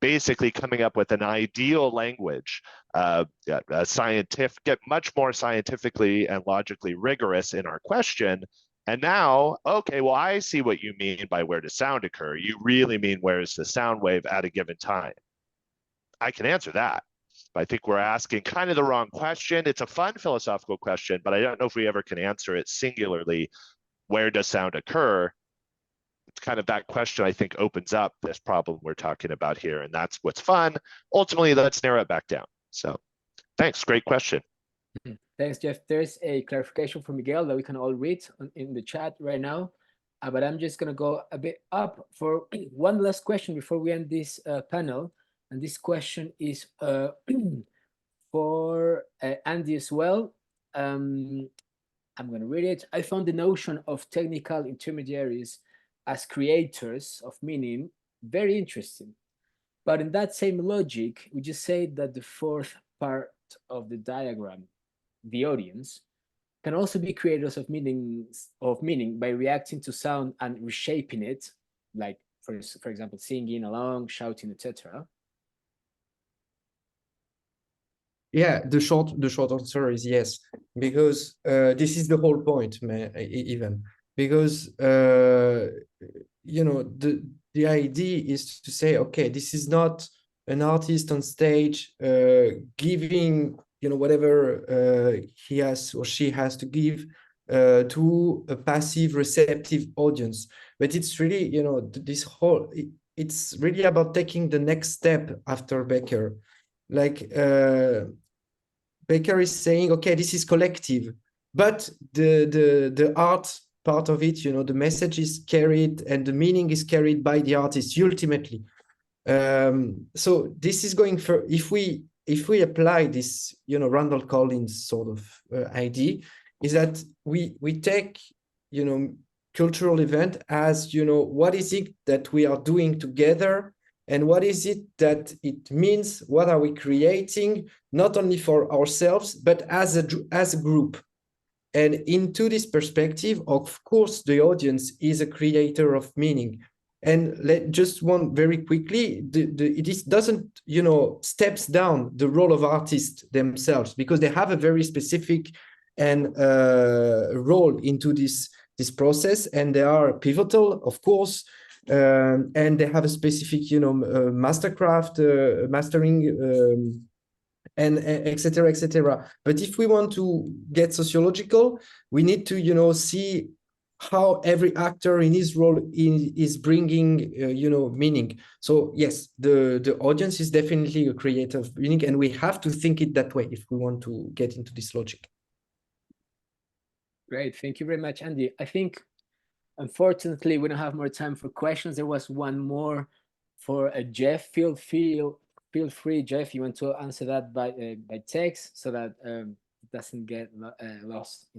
basically coming up with an ideal language, get much more scientifically and logically rigorous in our question. And now, okay, well, I see what you mean by where does sound occur. You really mean where is the sound wave at a given time? I can answer that. I think we're asking kind of the wrong question. It's a fun philosophical question, but I don't know if we ever can answer it singularly. Where does sound occur? It's kind of that question, I think, opens up this problem we're talking about here, and that's what's fun. Ultimately, let's narrow it back down. So thanks, great question. Thanks, Jeff. There's a clarification from Miguel that we can all read in the chat right now, but I'm just going to go a bit up for one last question before we end this panel. And this question is for Andy as well. I'm going to read it. I found the notion of technical intermediaries as creators of meaning very interesting. But in that same logic, would you say that the fourth part of the diagram, the audience, can also be creators of meaning by reacting to sound and reshaping it, like for example, singing along, shouting, etc.? Yeah, the short answer is yes, because this is the whole point, even because the idea is to say, okay, this is not an artist on stage giving, you know, whatever he has or she has to give to a passive receptive audience. But it's really, you know, this whole, it's really about taking the next step after Becker. Like Becker is saying, okay, this is collective, but the art part of it, you know, the message is carried and the meaning is carried by the artist ultimately. So this is going for, if we apply this, you know, Randall Collins sort of idea, is that we take, you know, cultural event as, you know, what is it that we are doing together, and what is it that it means, what are we creating, not only for ourselves but as a group. And into this perspective, of course, the audience is a creator of meaning. And just one very quickly, this doesn't, you know, steps down the role of artists themselves, because they have a very specific and role into this process, and they are pivotal, of course, and they have a specific, you know, mastercraft, mastering. And etc. etc. But if we want to get sociological, we need to, you know, see how every actor in his role is bringing, you know, meaning. So yes, the audience is definitely a creator of meaning, and we have to think it that way if we want to get into this logic. Great, thank you very much, Andy. I think, unfortunately, we don't have more time for questions. There was one more for Jeff. Feel free, Jeff, you want to answer that by text so that it doesn't get lost in